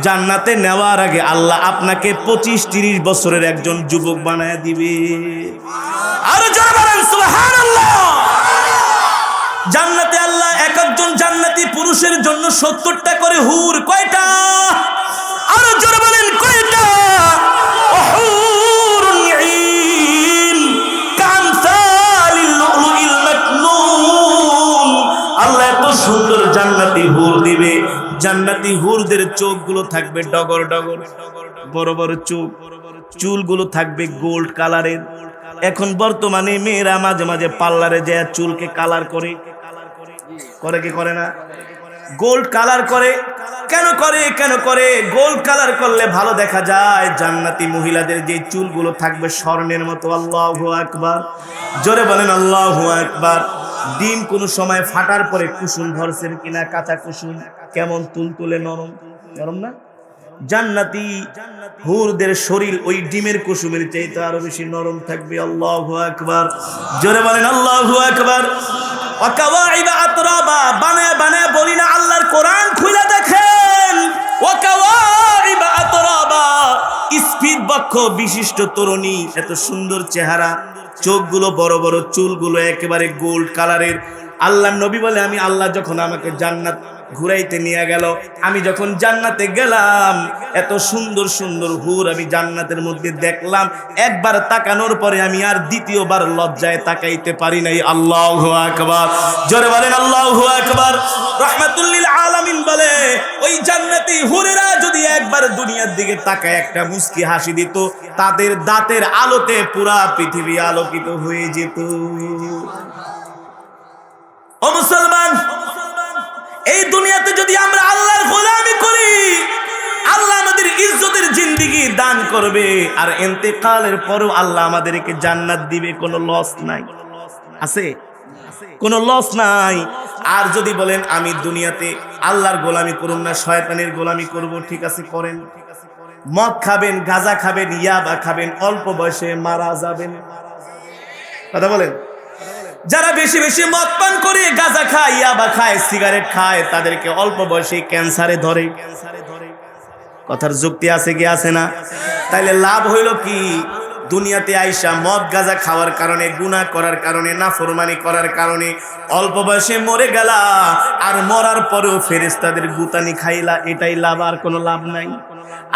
জান্নাতে নেওয়ার আগে আল্লাহ আপনাকে 25-30 বছরের একজন যুবক বানায় দিবে। আর জোরে বলেন সুবহানাল্লাহ। জান্নাতে আল্লাহ এক একজন জান্নাতি পুরুষের জন্য 70টা করে হুর। কয়টা? আর জোরে বলেন কয়টা? সুন্দর জান্নাতি হুর দিবে। জান্নাতি হুরদের চোখগুলো থাকবে ডগর ডগর, বড় বড় চোখ, চুলগুলো থাকবে গোল্ড কালারের। এখন বর্তমানে মেয়েরা মাঝে মাঝে পার্লারে যায় চুলকে কালার করে, করে কি করে না? গোল্ড কালার করে। কেন করে? কেন করে? গোল্ড কালার করলে ভালো দেখা যায়। জান্নাতি মহিলাদের যে চুলগুলো থাকবে স্বর্ণের মতো। আল্লাহু আকবার। জোরে বলেন আল্লাহু আকবার। ডিম কোনো সময় ফাটার পরে কুসুম ধরছেন কিনা? কাঁচা কুসুম কেমন তুলতুলে নরম, নরম না? জান্নাতি হুরদের শরীর ওই ডিমের কুসুমের চাইতে আরো বেশি নরম থাকবে। আল্লাহু আকবার। জোরে বলেন আল্লাহু আকবার। ওয়াকাওয়াইবা আতরাবা, বানায় বানায় বলি না, আল্লাহর কোরআন খুলে দেখেন। ওয়াকাওয়াইবা আতরাবা, স্ফীত বক্ষ বিশিষ্ট তরুণী, এত সুন্দর চেহারা, চোখগুলো বড় বড়, চুলগুলো একেবারে গোল্ড কালারের। আল্লাহর নবী বলে আমি আল্লাহ যখন আমাকে জান্নাত ঘুরাইতে নিয়ে গেল, আমি যখন জান্নাতে গেলাম, এত সুন্দর সুন্দর হুর আমি জান্নাতের মধ্যে দেখলাম। একবার তাকানোর পরে আমি আর দ্বিতীয়বার লজ্জায় তাকাইতে পারি নাই। আল্লাহু আকবার। জোরে বলেন আল্লাহু আকবার। রাহমাতুল লিল আলামিন বলে ওই জান্নাতি হুরেরা যদি একবার দুনিয়ার দিকে তাকায় একটা মুস্কি হাসি দিত, তাদের দাঁতের আলোতে পুরা পৃথিবী আলোকিত হয়ে যেত। ও মুসলমান, এই দুনিয়াতে যদি আমরা আল্লাহর গোলামি করি, আল্লাহ আমাদের ইজ্জতের জিন্দেগি দান করবে, আর ইন্তেকালের পরও আল্লাহ আমাদেরকে জান্নাত দিবে। কোনো লস নাই, আছে? কোনো লস নাই। আর যদি বলেন আমি দুনিয়াতে আল্লাহর গোলামি করুন না, শয়তানের গোলামি করব, ঠিক আছে করেন। মদ খাবেন, গাঁজা খাবেন, ইয়াবা খাবেন, অল্প বয়সে মারা যাবেন। কথা বলেন। যারা বেশি বেশি মদ পান করে, গাঁজা খায়, ইয়াবা খায়, সিগারেট খায়, তাদেরকে অল্প বয়সে ক্যান্সারে ধরে। কথার যুক্তি আছে কি আছে না? তাইলে লাভ হইল কি? দুনিয়াতে আইসা মদ গাঁজা খাওয়ার কারণে, গুনাহ করার কারণে, নাফরমানি করার কারণে অল্প বয়সে মরে গেলা, আর মরার পরেও ফেরেশতাদের গুতানি খাইলা, এটাই লাভ, আর কোনো লাভ নাই।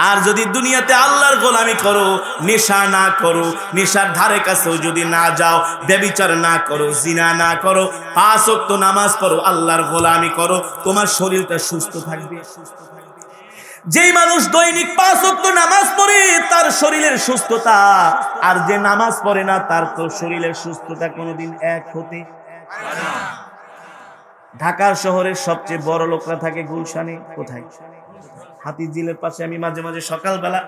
আর যদি দুনিয়াতে আল্লাহর গোলামি করো, নেশা না করো, নেশার ধারে কাছেও যদি না যাও, ব্যভিচার না করো, জিনা না করো, 5 ওয়াক্ত নামাজ পড়ো, আল্লাহর গোলামি করো, তোমার শরীরটা সুস্থ থাকবে। যেই মানুষ দৈনিক 5 ওয়াক্ত নামাজ পড়ে তার শরীরের সুস্থতা, আর যে নামাজ পড়ে না তার তো শরীরের সুস্থতা কোনোদিন এক হতে। ঢাকা শহরের সবচেয়ে বড় লোকরা থাকে গুলশানে। কোথায়? হাতির ঝিলের পাশে। আমি মাঝে মাঝে সকালবেলা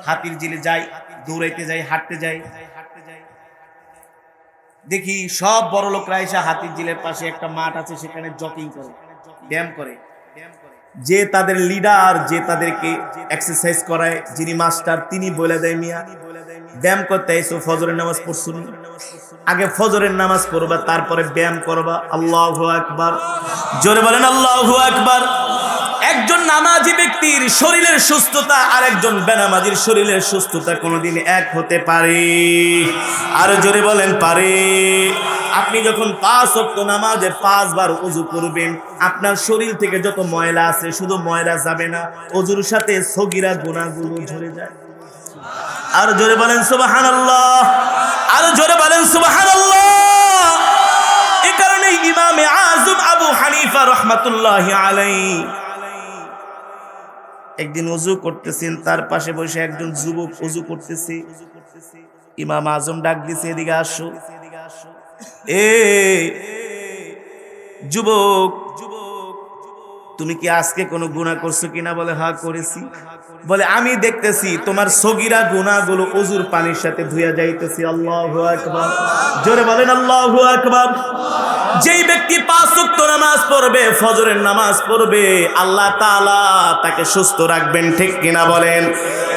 হাতির ঝিলে যাই, দৌড়াইতে যাই, হাঁটতে যাই। দেখি সব বড় লোকরা এসে হাতির ঝিলের পাশে একটা মাঠ আছে, সেখানে জগিং করে, ব্যায়াম করে। যে তাদের লিডার, যে তাদেরকে এক্সারসাইজ করায়, যিনি মাস্টার, তিনি বলে দেয়, মিয়া ব্যায়াম করতে আইসো, ফজরের নামাজ পড়ছো নি? আগে ফজরের নামাজ পড়বা, তারপরে ব্যায়াম করবা। আল্লাহু আকবার, জোরে বলেন আল্লাহু আকবার। একজন নামাজি ব্যক্তির শরীরের সুস্থতা আর একজন বেনামাজির শরীরের সুস্থতা কোনোদিন এক হতে পারে? আর জোরে বলেন পারে? আপনি যখন 5 ওয়াক্ত নামাজে 5 বার ওযু করবেন, আপনার শরীর থেকে যত ময়লা আছে শুধু ময়লা যাবে না, ওযুর সাথে সগীরা গুনাহগুলো ঝরে যায়। আর জোরে বলেন সুবহানাল্লাহ, আর জোরে বলেন সুবহানাল্লাহ। এই কারণে ইমামে আযম আবু হানিফা রাহমাতুল্লাহি আলাইহি একদিন ওযু করতেছেন, তার পাশে বসে একজন যুবক ওযু করতেছে। ইমাম আযম ডাক দিয়েছে, এদিকে আসো। এ যুবক, তুমি কি আজকে কোনো গুনাহ করছো কিনা? বলে হ্যাঁ করেছি। বলে আমি দেখতেছি তোমার সগীরা গুনাহগুলো ওযুর পানির সাথে ধুইয়া যাইতেছে। আল্লাহু আকবার, জোরে বলেন আল্লাহু আকবার। যেই ব্যক্তি 5 ওয়াক্ত নামাজ পড়বে, ফজরের নামাজ পড়বে, আল্লাহ তাআলা তাকে সুস্থ রাখবেন, ঠিক কিনা বলেন?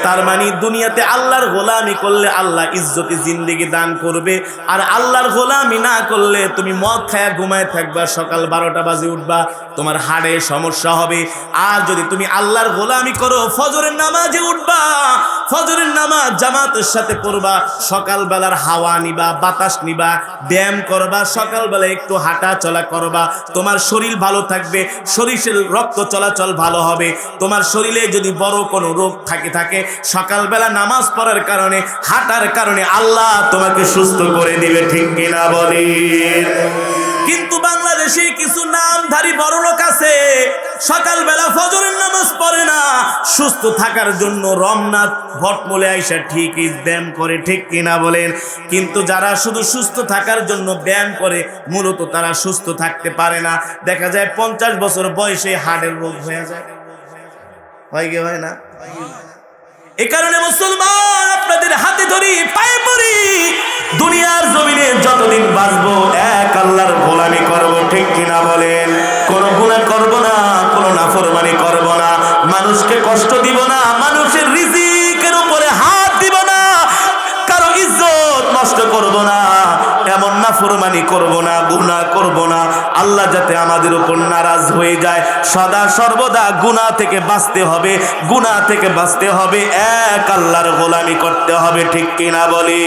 তার মানে দুনিয়াতে আল্লাহর গোলামি করলে আল্লাহ ইজ্জতি জিন্দেগি দান করবে, আর আল্লাহর গোলামি না করলে তুমি মদ খায়া ঘুমায় থাকবা, সকাল 12টা বাজে উঠবা, তোমার হাড়ে সমস্যা হবে। আর যদি তুমি আল্লাহর গোলামি করো, ফজরের নামাজে উঠবা, ফজরের নামাজ জামাতের সাথে পড়বা, সকালবেলার হাওয়া নিবা, বাতাস নিবা, ব্যায়াম করবা, সকালবেলা একটু হাঁটা চলা করবা, তোমার শরীর ভালো থাকবে, শরীরের রক্ত চলাচল ভালো হবে। তোমার শরীরে যদি বড় কোনো রোগ থাকে, সকালবেলা নামাজ পড়ার কারণে, হাঁটার কারণে আল্লাহ তোমাকে সুস্থ করে দিবে, ঠিক কিনা বলে? কিন্তু বাংলাদেশে কিছু নামধারী বড় লোক আছে, সকালবেলা ফজরের নামাজ পড়ে না, সুস্থ থাকার জন্য রমনাথ ভটমলে আইসা ঠিকই ব্যায়াম করে, ঠিক কিনা বলেন? কিন্তু যারা শুধু সুস্থ থাকার জন্য ব্যায়াম করে, মূলত তারা সুস্থ থাকতে পারে না। দেখা যায় 50 বছর বয়সে হার্টের রোগ হয়ে যায়। হয় না? এ কারণে মুসলমান, আপনাদের হাতে ধরি, পায়ে পড়ি, দুনিয়ার জমিনে যতদিন বাঁচবো এক আল্লাহর গোলামি করব, ঠিক কিনা বলেন? কোনো গুনাহ করব না, কোনো নাফরমানি করব না, মানুষকে কষ্ট দিব না, মানুষের রিজিকের উপরে হাত দিব না, কারো ইজ্জত নষ্ট করব না, এমন নাফরমানি করব না, গুনাহ করব না। আল্লাহ যাতে আমাদের উপর নারাজ হয়ে যায়, সদা সর্বদা গুনাহ থেকে বাঁচতে হবে, গুনাহ থেকে বাঁচতে হবে, এক আল্লাহর গোলামি করতে হবে, ঠিক কিনা বলি?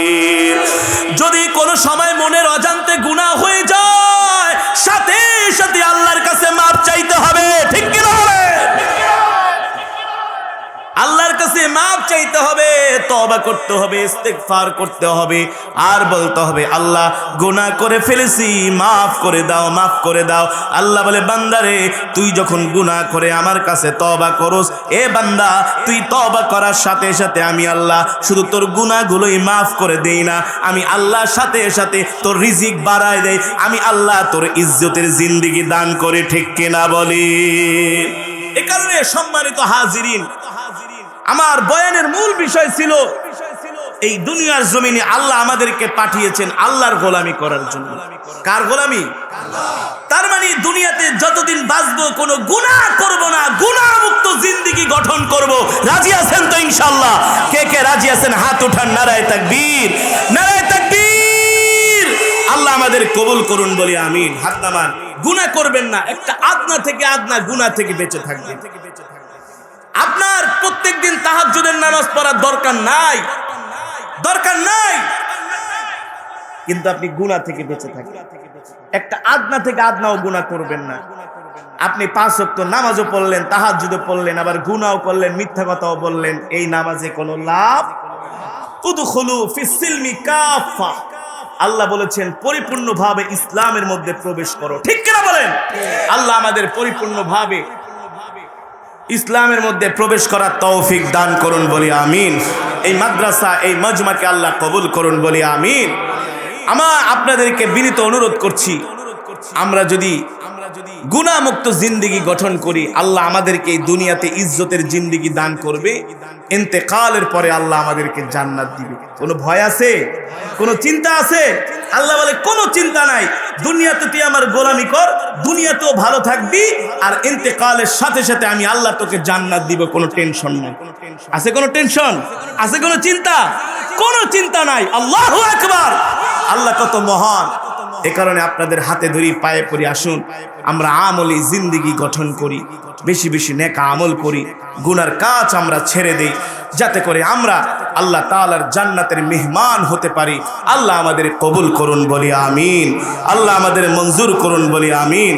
যদি কোনো সময় মনের অজান্তে গুনাহ হয়ে যায়, সাথে সাথে আল্লাহর কাছে মাপ চাইতে হবে, ঠিক কিনা বলে? আল্লাহর কাছে মাপ চাইতে হবে, তওবা করতে হবে, ইস্তেগফার করতে হবে, আর বলতে হবে আল্লাহ গুনাহ করে ফেলেছি, মাফ করে দাও, মাফ করে দাও। আল্লাহ বলে, বান্দারে তুই যখন গুনাহ করে আমার কাছে তওবা করস, এ বান্দা তুই তওবা করার সাথে সাথে আমি আল্লাহ শুধু তোর গুনাহগুলোই মাফ করে দেই না, আমি আল্লাহ সাথে সাথে তোর রিজিক বাড়ায় দেই, আমি আল্লাহ তোর ইজ্জতের জিন্দেগি দান করে, ঠিক কিনা বলি? এ কারণে সম্মানিত হাজিরিন, আমার বয়ানের মূল বিষয় ছিল এই দুনিয়ার জমিনে আল্লাহ আমাদেরকে পাঠিয়েছেন আল্লাহর গোলামি করার জন্য। কার গোলামি? তার মানে দুনিয়াতে যতদিন বাঁচবো কোনো গুনাহ করব না, গুনাহ মুক্ত জিন্দেগি গঠন করব। রাজি আছেন তো ইনশাআল্লাহ? কে কে রাজি আছেন হাত উঠান, নারায়ে তাকবীর, নারায়ে তাকবীর। আল্লাহ আমাদের কবুল করুন, বলি আমিন। হাত নামান। গুনাহ করবেন না, একটা আদনা থেকে আদনা গুনাহ থেকে বেঁচে থাকবেন। আপনার প্রত্যেকদিন তাহাজ্জুদের নামাজ পড়ার দরকার নাই, দরকার নাই, কিন্তু আপনি গুনাহ থেকে বেঁচে থাকেন। একটা আদনা থেকে আদনাও গুনাহ করবেন না। আপনি 5 ওয়াক্ত নামাজও পড়লেন, তাহাজ্জুদও পড়লেন, আবার গুনাহও করলেন, মিথ্যা কথাও বললেন, এই নামাজে কোনো লাভ। উদখুলু ফিস সিলমি কাফা, আল্লাহ বলেছেন পরিপূর্ণভাবে ইসলামের মধ্যে প্রবেশ করো, ঠিক কিনা বলেন? আল্লাহ আমাদের পরিপূর্ণভাবে ইসলামের মধ্যে প্রবেশ করার তৌফিক দান করুন, বলি আমিন। এই মাদ্রাসা, এই মজমাকে আল্লাহ কবুল করুন, বলি আমিন। আপনাদেরকে বিনীত অনুরোধ করছি, আমরা যদি গুনাহমুক্ত জিন্দেগি গঠন করি, আল্লাহ আমাদেরকে এই দুনিয়াতে ইজ্জতের জিন্দেগি দান করবে, ইন্তেকালের পরে আল্লাহ আমাদেরকে জান্নাত দিবে। কোনো ভয় আছে? কোনো চিন্তা আছে? আল্লাহ বলে কোনো চিন্তা নাই, দুনিয়াতে তুই আমার গোলামি কর, দুনিয়াতেও ভালো থাকবি, আর ইন্তেকালের সাথে সাথে আমি আল্লাহ তোকে জান্নাত দিব, কোনো টেনশন নাই। আছে কোনো টেনশন? আছে কোনো চিন্তা? কোনো চিন্তা নাই। আল্লাহু আকবার! আল্লাহ কত মহান। এ কারণে আপনাদের হাতে ধরি, পায়ে পড়ি, আসুন আমরা আমলি জিন্দেগি গঠন করি, বেশি বেশি নেক আমল করি, গুনার কাজ আমরা ছেড়ে দেই, যাতে করে আমরা আল্লাহ তাআলার জান্নাতের মেহমান হতে পারি। আল্লাহ আমাদের কবুল করুন, বলি আমিন। আল্লাহ আমাদের মঞ্জুর করুন, বলি আমিন।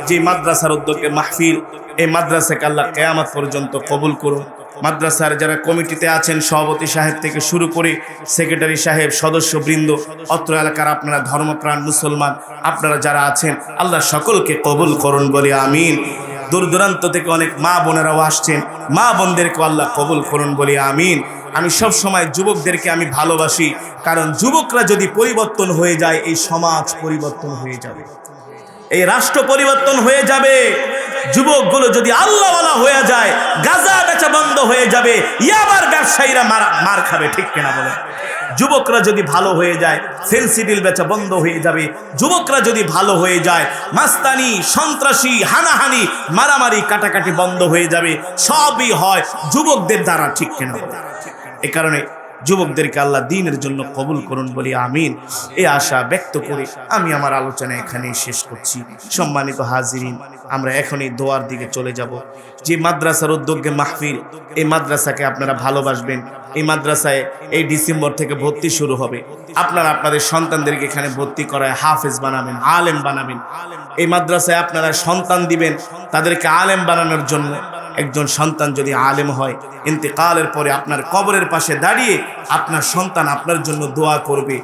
যে মাদ্রাসার উদ্যোগে মাহফিল, এই মাদ্রাসাকে আল্লাহ কিয়ামত পর্যন্ত কবুল করুন। মাদ্রাসার যারা কমিটিতে আছেন, সভাপতি সাহেব থেকে শুরু করে সেক্রেটারি সাহেব, সদস্যবৃন্দ, অত্র এলাকার আপনারা ধর্মপ্রাণ মুসলমান আপনারা যারা আছেন, আল্লাহ সকলকে কবুল করুন, বলি আমিন। দূর দূরান্ত থেকে অনেক মা বোনেরাও আসছেন, মা বোনদেরকে আল্লাহ কবুল করুন, বলি আমিন। আমি সব সময় যুবকদেরকে আমি ভালোবাসি, কারণ যুবকরা যদি পরিবর্তন হয়ে যায়, এই সমাজ পরিবর্তন হয়ে যাবে, এই রাষ্ট্র পরিবর্তন হয়ে যাবে। যুবকগুলো যদি আল্লাহওয়ালা হয়ে যায়, গাঁজা বেচা বন্ধ হয়ে যাবে, ইয়াবার ব্যবসায়ীরা মার খাবে, ঠিক কিনা বলে? যুবকরা যদি ভালো হয়ে যায়, ফেন্সিডিল বেচা বন্ধ হয়ে যাবে। যুবকরা যদি ভালো হয়ে যায়, মাস্তানি, সন্ত্রাসী, হানাহানি, মারামারি, কাটাকাটি বন্ধ হয়ে যাবে। সবই হয় যুবকদের দ্বারা, ঠিক কিনা বলে? এ কারণে যুবকদেরকে আল্লাহ দ্বীনের জন্য কবুল করুন, বলি আমিন। এই আশা ব্যক্ত করে আমি আমার আলোচনা এখানেই শেষ করছি। সম্মানিত হাজিরিন, আমরা এখনই দোয়ার দিকে চলে যাব। যে মাদ্রাসার উদ্যোগে মাহফিল, এই মাদ্রাসাকে আপনারা ভালোবাসবেন। এই মাদ্রাসায় এই ডিসেম্বর থেকে ভর্তি শুরু হবে। আপনারা আপনাদের সন্তানদেরকে এখানে ভর্তি করায় হাফেজ বানাবেন, আলেম বানাবেন। এই মাদ্রাসায় আপনারা সন্তান দিবেন, তাদেরকে আলেম বানানোর জন্য। একজন সন্তান যদি আলেম হয়, ইন্তেকালের পরে আপনার কবরের পাশে দাঁড়িয়ে আপনার সন্তান আপনার জন্য দোয়া করবে,